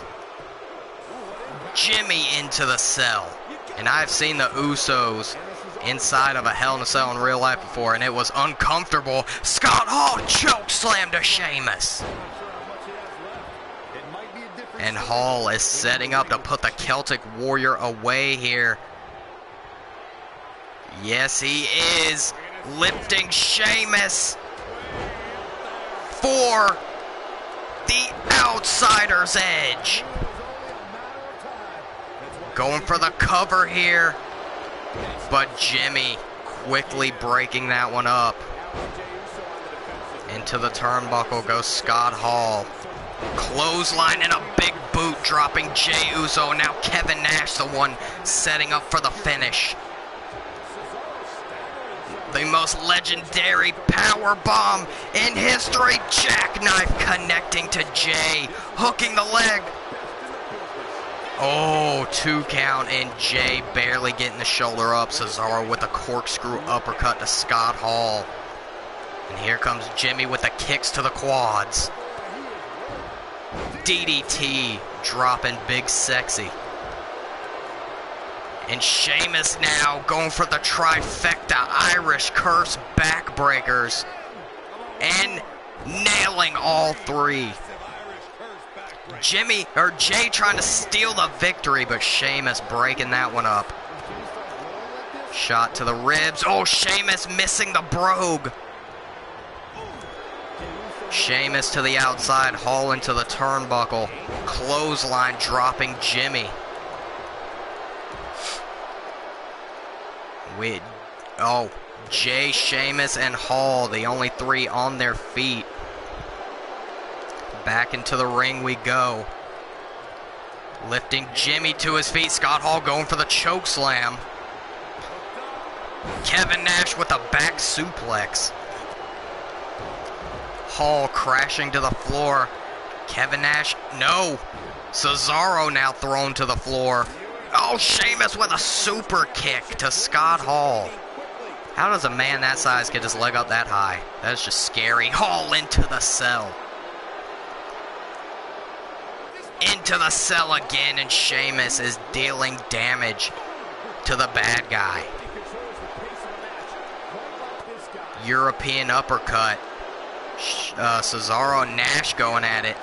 Jimmy into the cell. And I've seen the Usos inside of a Hell in a Cell in real life before, and it was uncomfortable. Scott Hall choke slam to Sheamus. And Hall is setting up to put the Celtic Warrior away here. Yes, he is lifting Sheamus for the outsider's edge. Going for the cover here, but Jimmy quickly breaking that one up. Into the turnbuckle goes Scott Hall. Clothesline and a big boot dropping Jey Uso. Now Kevin Nash the one setting up for the finish. The most legendary power bomb in history. Jackknife connecting to Jay. Hooking the leg. Oh, 2 count, and Jay barely getting the shoulder up. Cesaro with a corkscrew uppercut to Scott Hall. And here comes Jimmy with the kicks to the quads. DDT dropping Big Sexy. And Sheamus now going for the trifecta Irish Curse backbreakers. And nailing all 3. Jay trying to steal the victory, but Sheamus breaking that one up. Shot to the ribs. Oh, Sheamus missing the brogue. Sheamus to the outside, Hall into the turnbuckle. Clothesline dropping Jimmy. Jay, Sheamus, and Hall, the only 3 on their feet. Back into the ring we go. Lifting Jimmy to his feet. Scott Hall going for the choke slam. Kevin Nash with a back suplex. Hall crashing to the floor. Kevin Nash, no. Cesaro now thrown to the floor. Oh, Sheamus with a super kick to Scott Hall. How does a man that size get his leg up that high? That is just scary. Hall into the cell. Into the cell again, and Sheamus is dealing damage to the bad guy. European uppercut. Cesaro and Nash going at it.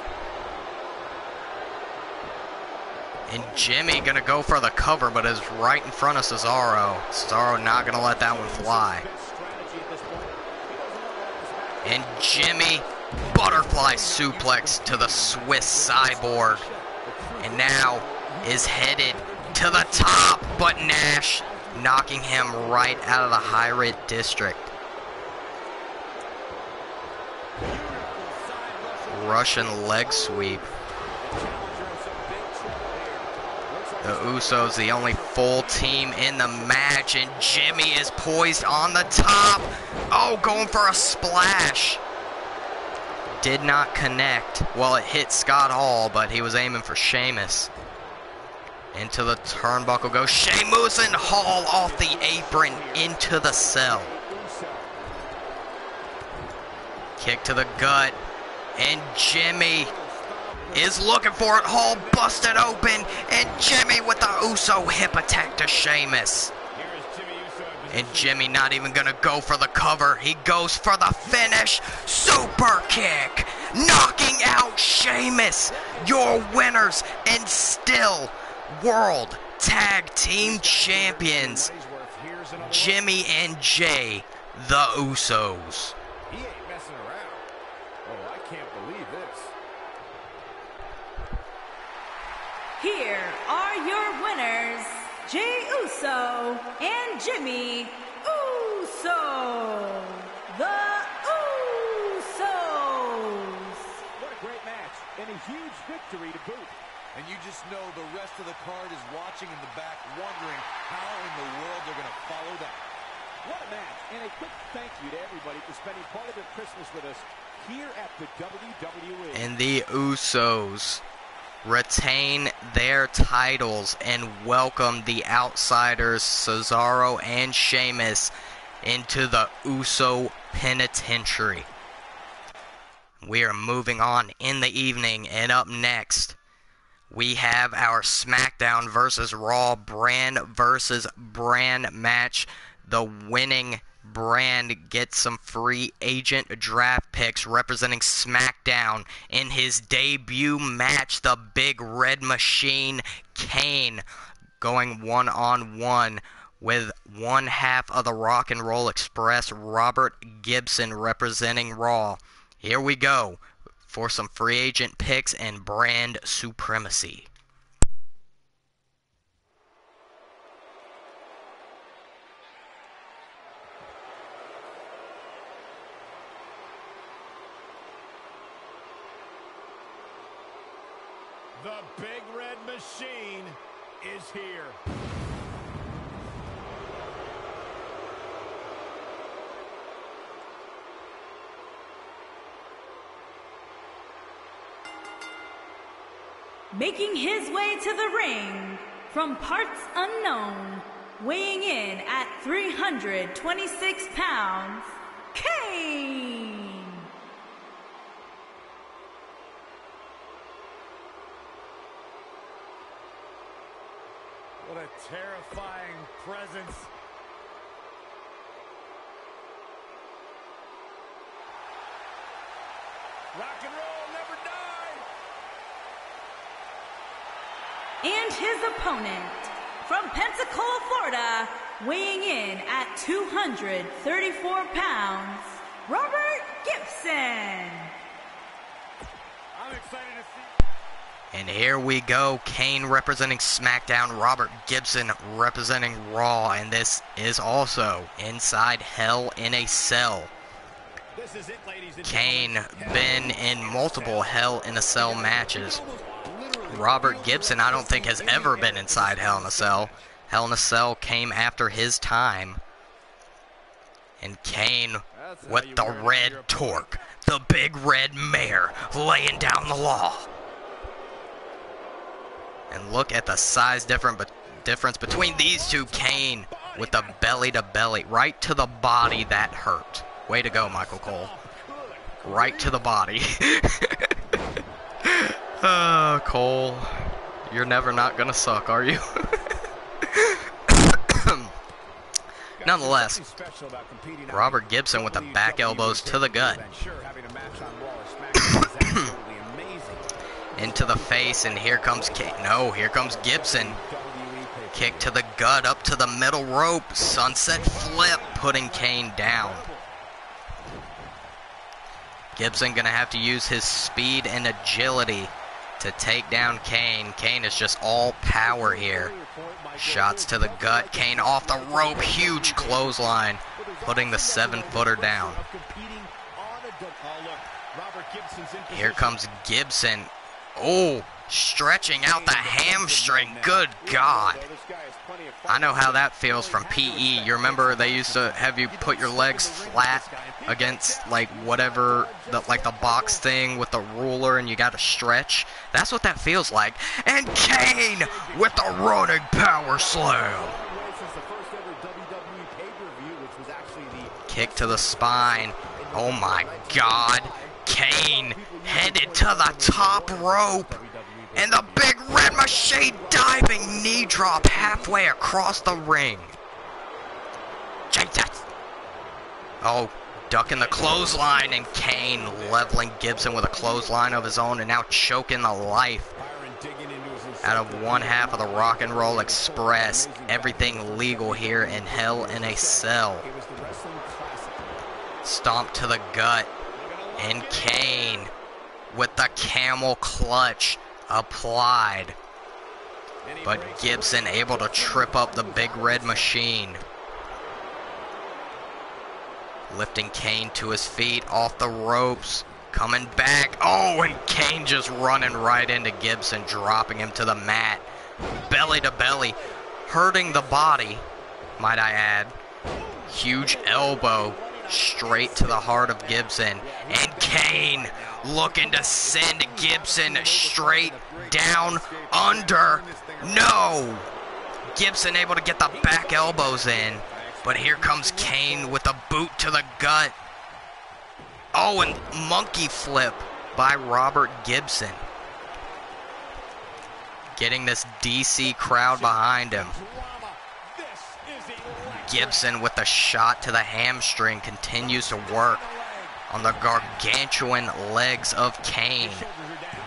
And Jimmy gonna go for the cover, but is right in front of Cesaro. Cesaro not gonna let that one fly. And Jimmy butterfly suplex to the Swiss Cyborg. And now is headed to the top, but Nash knocking him right out of the High Rit District. Russian leg sweep. The Usos, the only full team in the match, and Jimmy is poised on the top. Oh, going for a splash. Did not connect. Well, it hit Scott Hall, but he was aiming for Sheamus. Into the turnbuckle goes Sheamus, and Hall off the apron into the cell. Kick to the gut, and Jimmy is looking for it. Hall busted open, and Jimmy with the Uso hip attack to Sheamus. And Jimmy not even gonna go for the cover. He goes for the finish. Super kick, knocking out Sheamus. Your winners and still World Tag Team Champions, Jimmy and Jay, the Usos. He ain't messing around. Oh, I can't believe this. Here are your winners, Jey Uso and Jimmy Uso. The Usos. What a great match, and a huge victory to boot. And you just know the rest of the card is watching in the back, wondering how in the world they're going to follow that. What a match, and a quick thank you to everybody for spending part of their Christmas with us here at the WWE. And the Usos retain their titles and welcome the outsiders Cesaro and Sheamus into the Uso Penitentiary. We are moving on in the evening, and up next we have our SmackDown versus Raw brand versus brand match. The winning brand gets some free agent draft picks representing SmackDown in his debut match. The Big Red Machine, Kane, going one-on-one with one half of the Rock and Roll Express, Robert Gibson, representing Raw. Here we go for some free agent picks and brand supremacy. The Big Red Machine is here. Making his way to the ring from parts unknown, weighing in at 326 pounds, Kane. What a terrifying presence. Rock and roll never die. And his opponent, from Pensacola, Florida, weighing in at 234 pounds, Robert Gibson. I'm excited to see. And here we go, Kane representing SmackDown, Robert Gibson representing Raw, and this is also inside Hell in a Cell. This is it, ladies and Kane gentlemen. been in multiple Hell in a Cell matches. Robert Gibson, I don't think, has ever been inside Hell in a Cell. Hell in a Cell came after his time. And Kane with the red torque, the big red mare, laying down the law. And look at the size difference between these two. Kane with the belly to belly, right to the body. That hurt. Way to go, Michael Cole. Right to the body. Cole, you're never not gonna suck, are you? Nonetheless, Robert Gibson with the back elbows to the gut. Into the face, and here comes Kane. No, here comes Gibson. Kick to the gut, up to the middle rope. Sunset flip, putting Kane down. Gibson gonna have to use his speed and agility to take down Kane. Kane is just all power here. Shots to the gut. Kane off the rope. Huge clothesline, putting the 7-footer down. Here comes Gibson. Oh, stretching out the hamstring. Good God. I know how that feels from PE. You remember they used to have you put your legs flat against like whatever, like the box thing with the ruler, and you got to stretch? That's what that feels like. And Kane with the running power slam. Kick to the spine. Oh my God. Kane headed to the top rope. And the big red machine diving knee drop halfway across the ring. Jesus. Oh, ducking the clothesline, and Kane leveling Gibson with a clothesline of his own, and now choking the life out of one half of the Rock and Roll Express. Everything legal here in Hell in a Cell. Stomp to the gut, and Kane with the camel clutch applied, but Gibson able to trip up the big red machine, lifting Kane to his feet off the ropes, coming back. Oh, and Kane just running right into Gibson, dropping him to the mat, belly to belly, hurting the body, might I add. Huge elbow straight to the heart of Gibson, and Kane looking to send Gibson straight down under. No! Gibson able to get the back elbows in, but here comes Kane with a boot to the gut. Oh, and monkey flip by Robert Gibson, getting this DC crowd behind him. Gibson with a shot to the hamstring continues to work on the gargantuan legs of Kane.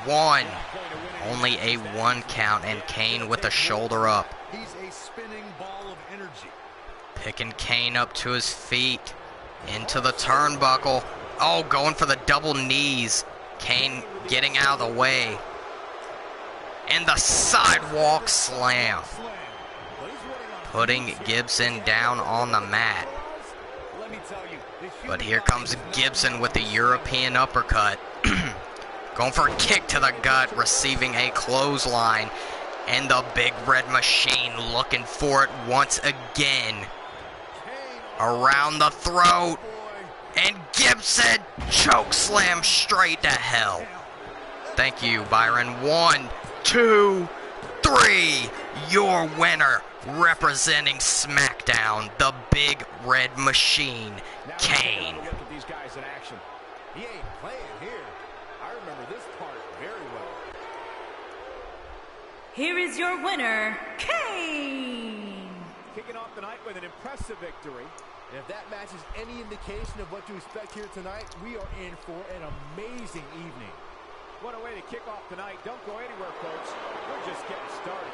One. Only a 1 count, and Kane with a shoulder up. He's a spinning ball of energy. Picking Kane up to his feet. Into the turnbuckle. Oh, going for the double knees. Kane getting out of the way. And the sidewalk slam, putting Gibson down on the mat. But here comes Gibson with the European uppercut. Going for a kick to the gut, receiving a clothesline. And the big red machine looking for it once again. Around the throat. And Gibson choke slam straight to hell. Thank you, Byron. 1, 2, 3. Your winner, representing SmackDown, the big red machine, Kane. These guys in action. He ain't playing here. I remember this part very well. Here is your winner, Kane. Kicking off the night with an impressive victory. And if that match is any indication of what to expect here tonight, we are in for an amazing evening. What a way to kick off tonight. Don't go anywhere, folks. We're just getting started.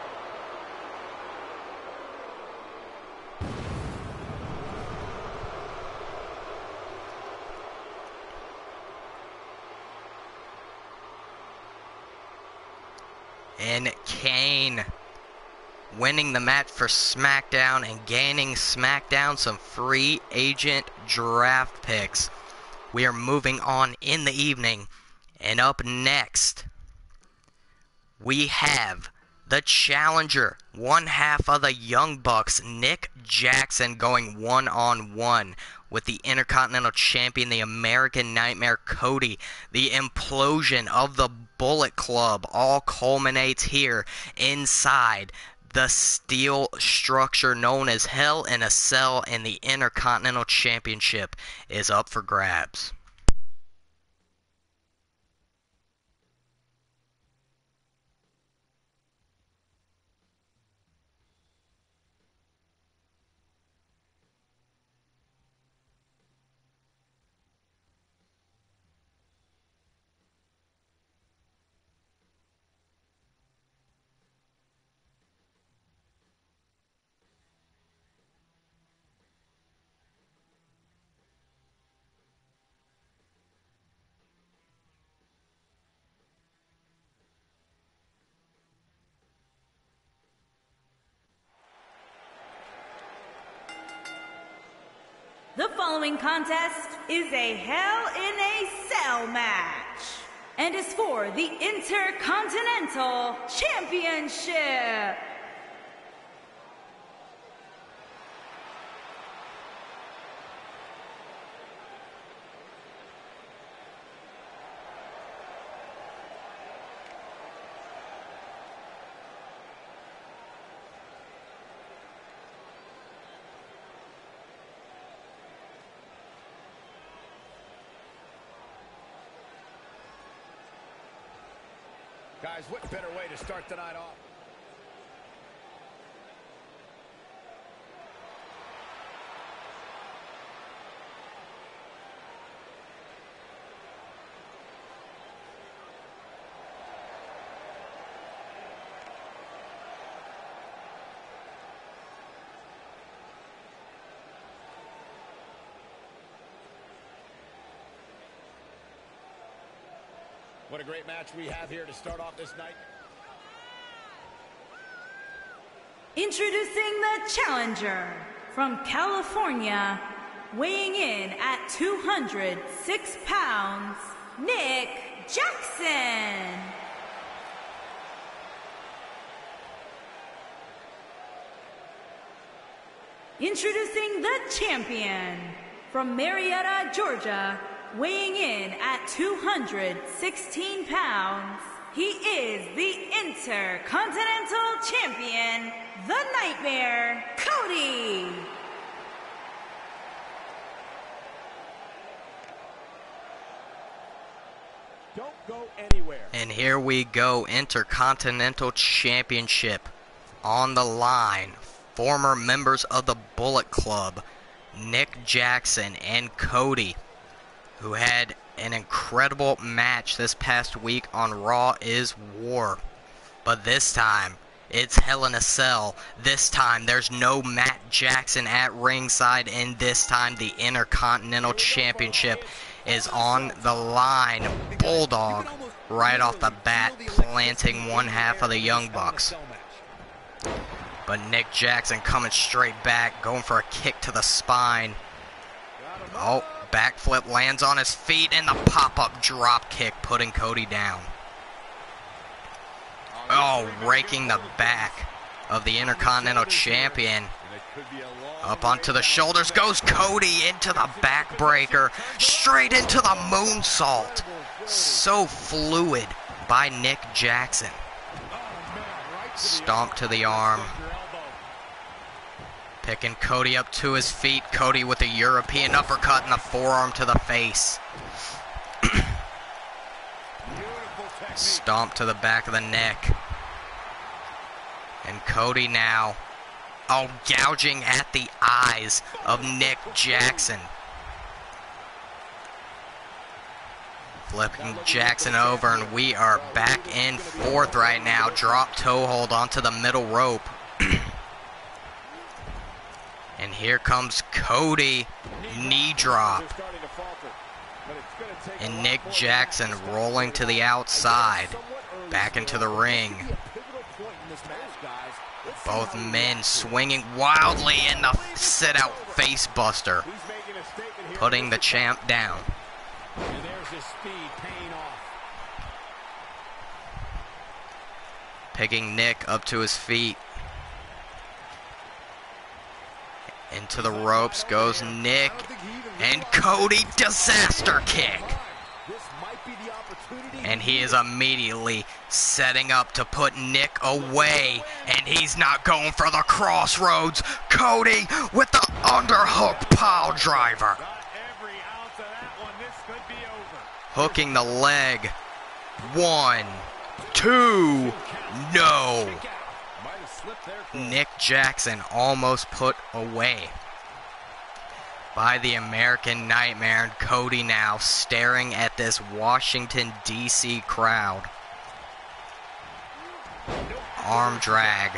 And Kane winning the match for SmackDown and gaining SmackDown some free agent draft picks. We are moving on in the evening. And up next, we have the challenger, one half of the Young Bucks, Nick Jackson, going one-on-one with the Intercontinental Champion, the American Nightmare, Cody. The implosion of the Bullet Club all culminates here inside the steel structure known as Hell in a Cell, and the Intercontinental Championship is up for grabs. The following contest is a Hell in a Cell match. and is for the Intercontinental Championship. Guys, what better way to start the night off? What a great match we have here to start off this night. Introducing the challenger from California, weighing in at 206 pounds, Nick Jackson. Introducing the champion from Marietta, Georgia, weighing in at 216 pounds, he is the Intercontinental Champion, the Nightmare, Cody. Don't go anywhere. And here we go, Intercontinental Championship on the line. Former members of the Bullet Club, Nick Jackson and Cody, who had an incredible match this past week on Raw is War. But this time, it's Hell in a Cell. This time, there's no Matt Jackson at ringside, and this time, the Intercontinental Championship is on the line. Bulldog, right off the bat, planting one half of the Young Bucks. But Nick Jackson coming straight back, going for a kick to the spine. Oh, backflip lands on his feet, and the pop-up drop kick putting Cody down. Oh, raking the back of the Intercontinental Champion. Up onto the shoulders goes Cody into the backbreaker, straight into the moonsault. So fluid by Nick Jackson. Stomp to the arm. Picking Cody up to his feet. Cody with a European uppercut and the forearm to the face. Stomp to the back of the neck. And Cody now, oh, gouging at the eyes of Nick Jackson. Flipping Jackson over, and we are back and forth right now. Drop toe hold onto the middle rope. And here comes Cody, knee drop. And Nick Jackson rolling to the outside, back into the ring. Both men swinging wildly in the sit-out face buster, putting the champ down. Picking Nick up to his feet. Into the ropes goes Nick, and Cody, disaster kick. And he is immediately setting up to put Nick away, and he's not going for the crossroads. Cody with the underhook pile driver. Hooking the leg. 1, 2, no. Nick Jackson almost put away by the American Nightmare, and Cody now staring at this Washington, D.C. crowd. Arm drag.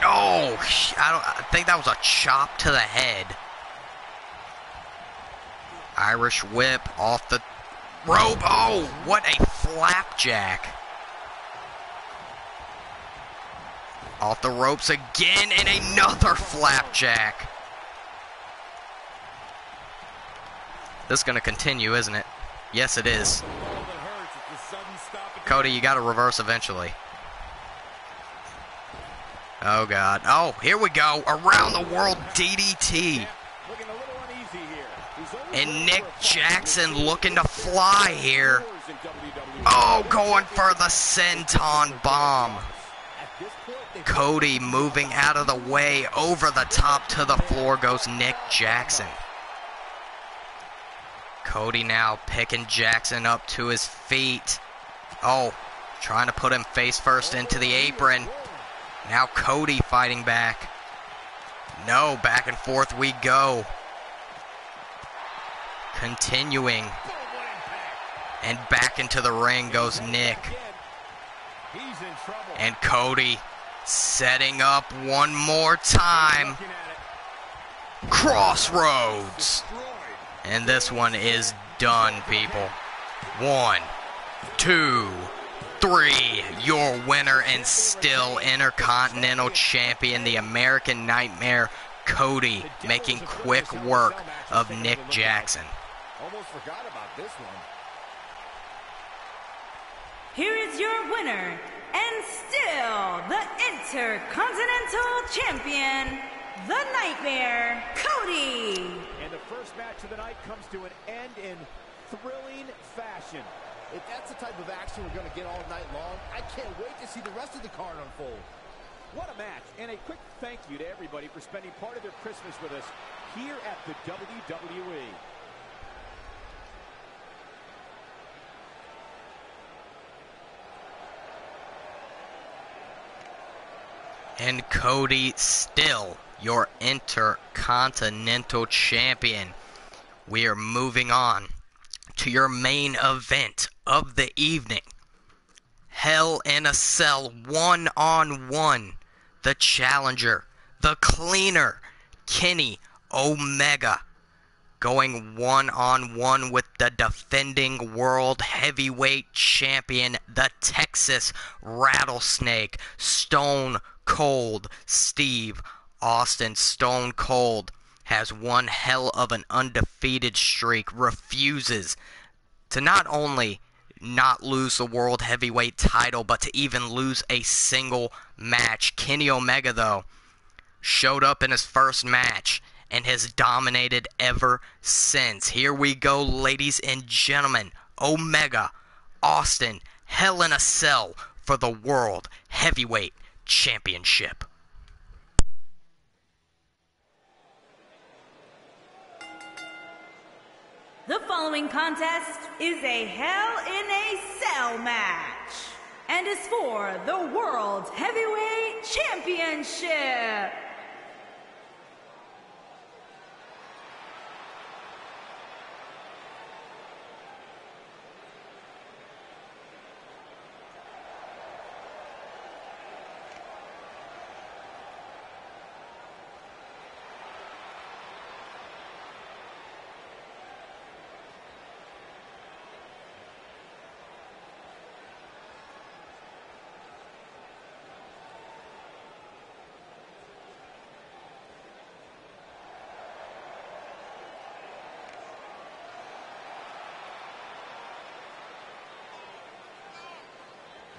Oh, I think that was a chop to the head. Irish whip off the rope. Oh, what a flapjack. Off the ropes again, and another flapjack. This is going to continue, isn't it? Yes, it is. Cody, you got to reverse eventually. Oh, God. Oh, here we go. Around the world DDT. And Nick Jackson looking to fly here. Oh, going for the senton bomb. Cody moving out of the way. Over the top to the floor goes Nick Jackson. Cody now picking Jackson up to his feet. Oh, trying to put him face first into the apron. Now Cody fighting back. No, back and forth we go. Continuing. And back into the ring goes Nick. And Cody setting up one more time. Crossroads. And this one is done, people. 1, 2, 3. Your winner and still Intercontinental Champion, the American Nightmare, Cody, making quick work of Nick Jackson. Almost forgot about this one. Here is your winner, and still the Intercontinental Champion, the Nightmare, Cody. And the first match of the night comes to an end in thrilling fashion. If that's the type of action we're going to get all night long, I can't wait to see the rest of the card unfold. What a match, and a quick thank you to everybody for spending part of their Christmas with us here at the WWE. And Cody still your Intercontinental Champion. We are moving on to your main event of the evening. Hell in a Cell 1-on-1. The challenger, the cleaner, Kenny Omega, going 1-on-1 with the defending World Heavyweight Champion, the Texas Rattlesnake, Stone Cold Steve Austin. Stone Cold has one hell of an undefeated streak, refuses to not only not lose the World Heavyweight title, but to even lose a single match. Kenny Omega, though, showed up in his first match and has dominated ever since. Here we go, ladies and gentlemen. Omega, Austin, Hell in a Cell for the World Heavyweight Championship. The following contest is a Hell in a Cell match and is for the World Heavyweight Championship.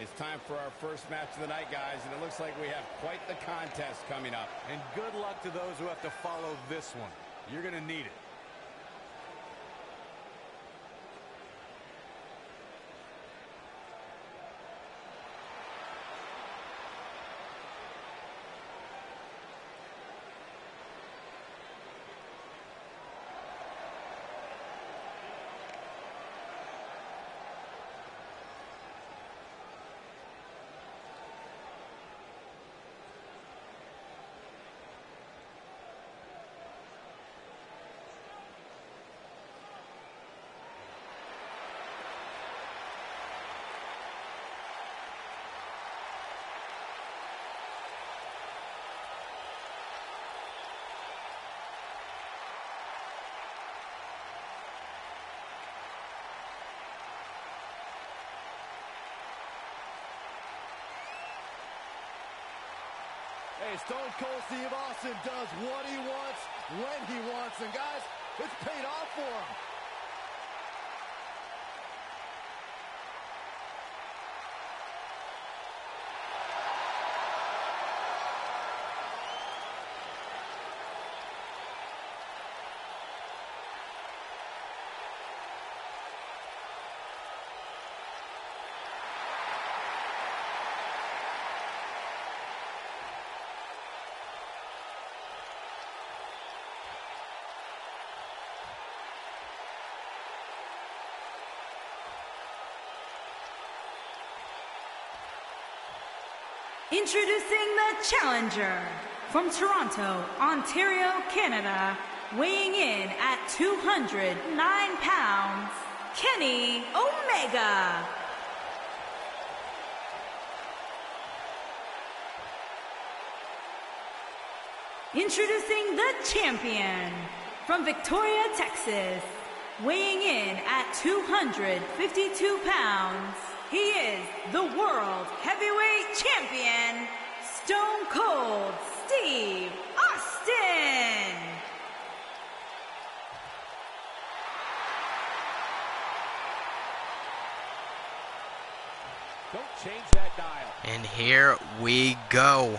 It's time for our first match of the night, guys, and it looks like we have quite the contest coming up. And good luck to those who have to follow this one. You're going to need it. Hey, Stone Cold Steve Austin does what he wants, when he wants, and guys, it's paid off for him. Introducing the challenger from Toronto, Ontario, Canada, weighing in at 209 pounds, Kenny Omega. Introducing the champion from Victoria, Texas, weighing in at 252 pounds, he is the World Heavyweight Champion, Stone Cold Steve Austin. Don't change that dial. And here we go.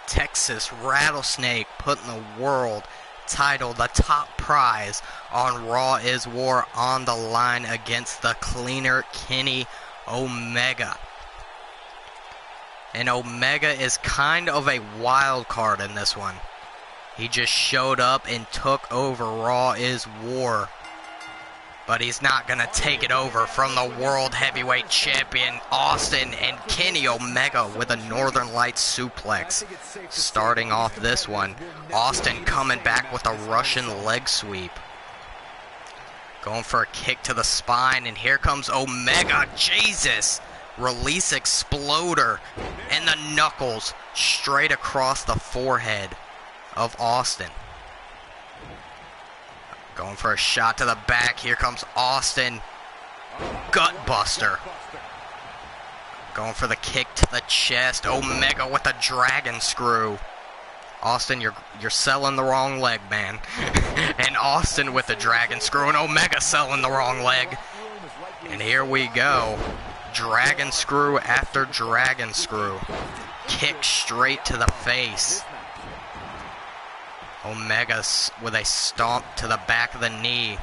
Texas Rattlesnake putting the world title, the top prize on Raw is War, on the line against the cleaner Kenny Omega. And Omega is kind of a wild card in this one. He just showed up and took over Raw is War. But he's not going to take it over from the World Heavyweight Champion Austin, and Kenny Omega with a Northern Lights suplex. Starting off this one, Austin coming back with a Russian leg sweep. Going for a kick to the spine, and here comes Omega. Jesus! Release Exploder, and the knuckles straight across the forehead of Austin. Going for a shot to the back. Here comes Austin. Gutbuster. Going for the kick to the chest. Omega with a dragon screw. Austin, you're selling the wrong leg, man. And Austin with the dragon screw, and Omega selling the wrong leg. And here we go. Dragon screw after dragon screw. Kick straight to the face. Omega with a stomp to the back of the knee.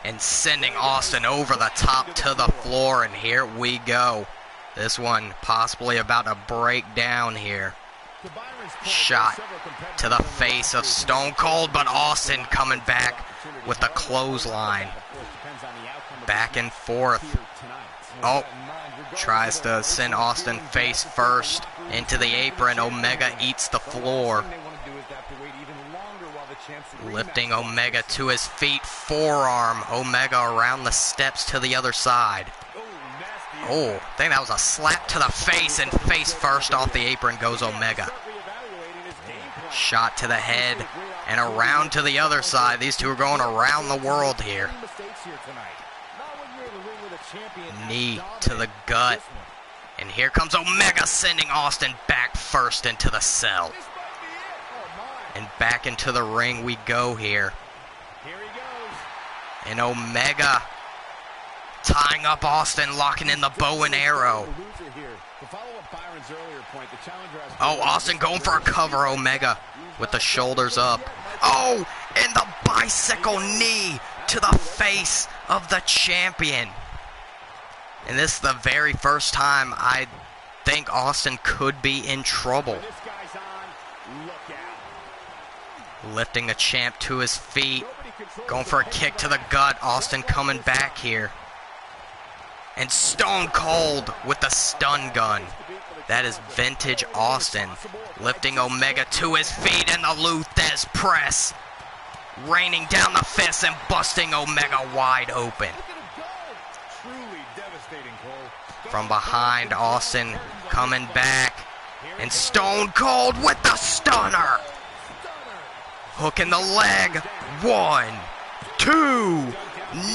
And sending Austin over the top to the floor. And here we go. This one possibly about to break down here. Shot to the face of Stone Cold, but Austin coming back with the clothesline. Back and forth. Oh, tries to send Austin face first into the apron. Omega eats the floor. Lifting Omega to his feet, forearm. Omega around the steps to the other side. Oh, I think that was a slap to the face, and face first off the apron goes Omega. Shot to the head, and around to the other side. These two are going around the world here. Knee to the gut. And here comes Omega, sending Austin back first into the cell. And back into the ring we go here. And Omega tying up Austin, locking in the bow and arrow. Oh, Austin going for a cover. Omega with the shoulders up. Oh, and the bicycle knee to the face of the champion. And this is the very first time I think Austin could be in trouble. Lifting the champ to his feet. Going for a kick to the gut. Austin coming back here. And Stone Cold with the stun gun. That is vintage Austin. Lifting Omega to his feet, and the Luthez press. Raining down the fist and busting Omega wide open. From behind, Austin coming back. And Stone Cold with the stunner. Hooking the leg. 1, 2,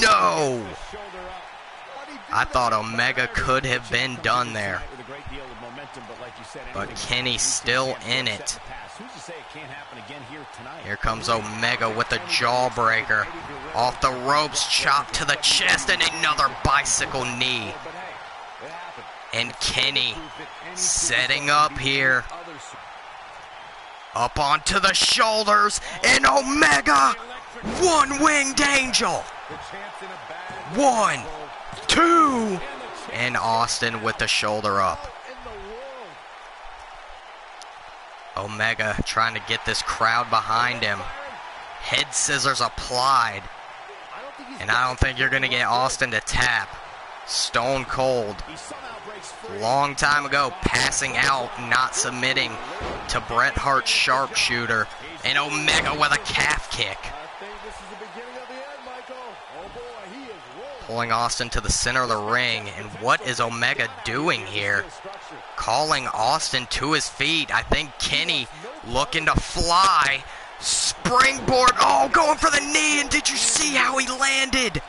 no. I thought Omega could have been done there. But Kenny's still in it. Here comes Omega with the jawbreaker. Off the ropes, chop to the chest, and another bicycle knee. And Kenny setting up here. Up onto the shoulders, and Omega, one-winged angel. 1, 2, and Austin with the shoulder up. Omega trying to get this crowd behind him. Head scissors applied. And I don't think you're going to get Austin to tap. Stone Cold, long time ago, passing out, not submitting to Bret Hart's sharpshooter, and Omega with a calf kick. Pulling Austin to the center of the ring, and what is Omega doing here? Calling Austin to his feet. I think Kenny looking to fly. Springboard, oh, going for the knee, and did you see how he landed?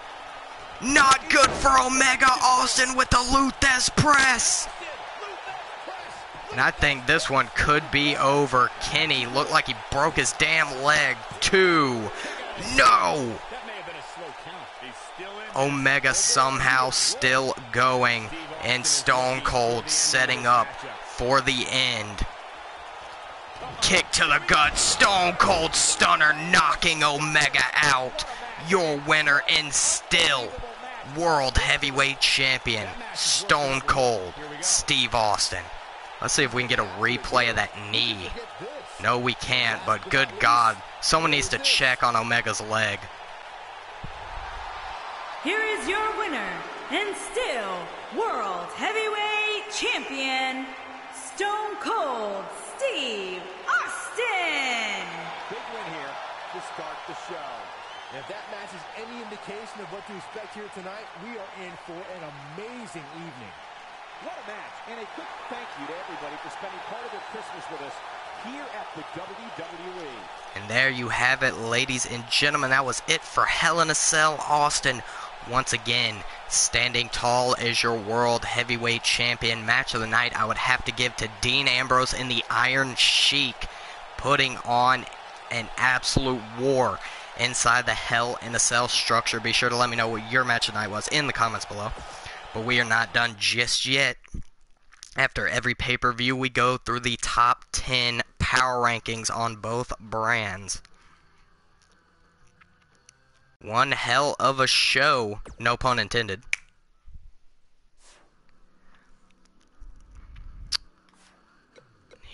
Not good for Omega. Austin with the Luthes press. And I think this one could be over. Kenny looked like he broke his damn leg. 2. No! Omega somehow still going, and Stone Cold setting up for the end. Kick to the gut, Stone Cold Stunner knocking Omega out. Your winner and still World Heavyweight Champion, Stone Cold Steve Austin. Let's see if we can get a replay of that knee. No, we can't, but good God, someone needs to check on Omega's leg. Here is your winner, and still World Heavyweight Champion, Stone Cold Steve Austin! Big win here to start the show. And if that match is any indication of what to expect here tonight, we are in for an amazing evening. What a match, and a quick thank you to everybody for spending part of their Christmas with us here at the WWE. And there you have it, ladies and gentlemen. That was it for Hell in a Cell. Austin, once again, standing tall as your World Heavyweight Champion. Match of the night, I would have to give to Dean Ambrose in the Iron Sheik, putting on an absolute war inside the Hell in a Cell structure. Be sure to let me know what your match of the night was in the comments below. But we are not done just yet. After every pay-per-view, we go through the top 10 power rankings on both brands. One hell of a show, no pun intended.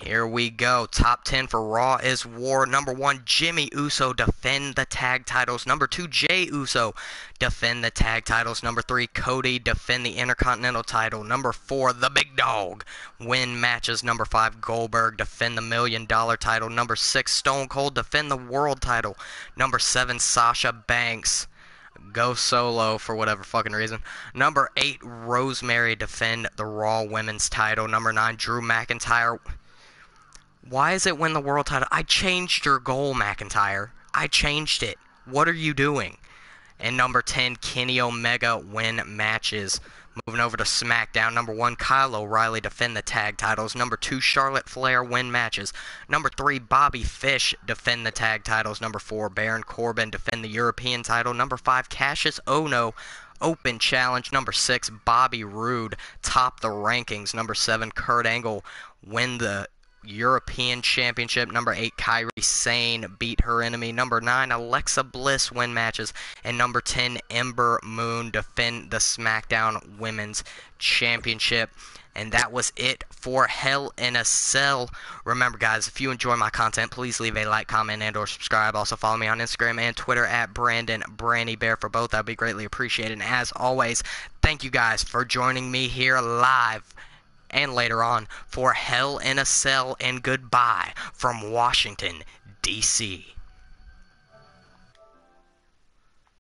Here we go. Top 10 for Raw is War. Number 1, Jimmy Uso defend the tag titles. Number 2, Jey Uso defend the tag titles. Number 3, Cody defend the Intercontinental title. Number 4, The Big Dog win matches. Number 5, Goldberg defend the $1 Million title. Number 6, Stone Cold defend the World title. Number 7, Sasha Banks go solo for whatever fucking reason. Number 8, Rosemary defend the Raw Women's title. Number 9, Drew McIntyre. Why is it win the world title? I changed your goal, McIntyre. I changed it. What are you doing? And number 10, Kenny Omega win matches. Moving over to SmackDown. Number 1, Kyle O'Reilly defend the tag titles. Number 2, Charlotte Flair win matches. Number 3, Bobby Fish defend the tag titles. Number 4, Baron Corbin defend the European title. Number 5, Cassius Ohno open challenge. Number 6, Bobby Roode top the rankings. Number 7, Kurt Angle win the European Championship. Number 8, Kairi Sane beat her enemy. Number 9, Alexa Bliss win matches. And number 10, Ember Moon defend the SmackDown Women's Championship. And that was it for Hell in a Cell. Remember, guys, if you enjoy my content, please leave a like, comment, and or subscribe. Also, follow me on Instagram and Twitter at Brandon Branny Bear for both. That would be greatly appreciated. And as always, thank you guys for joining me here live and later on for Hell in a Cell, and goodbye from Washington, D.C.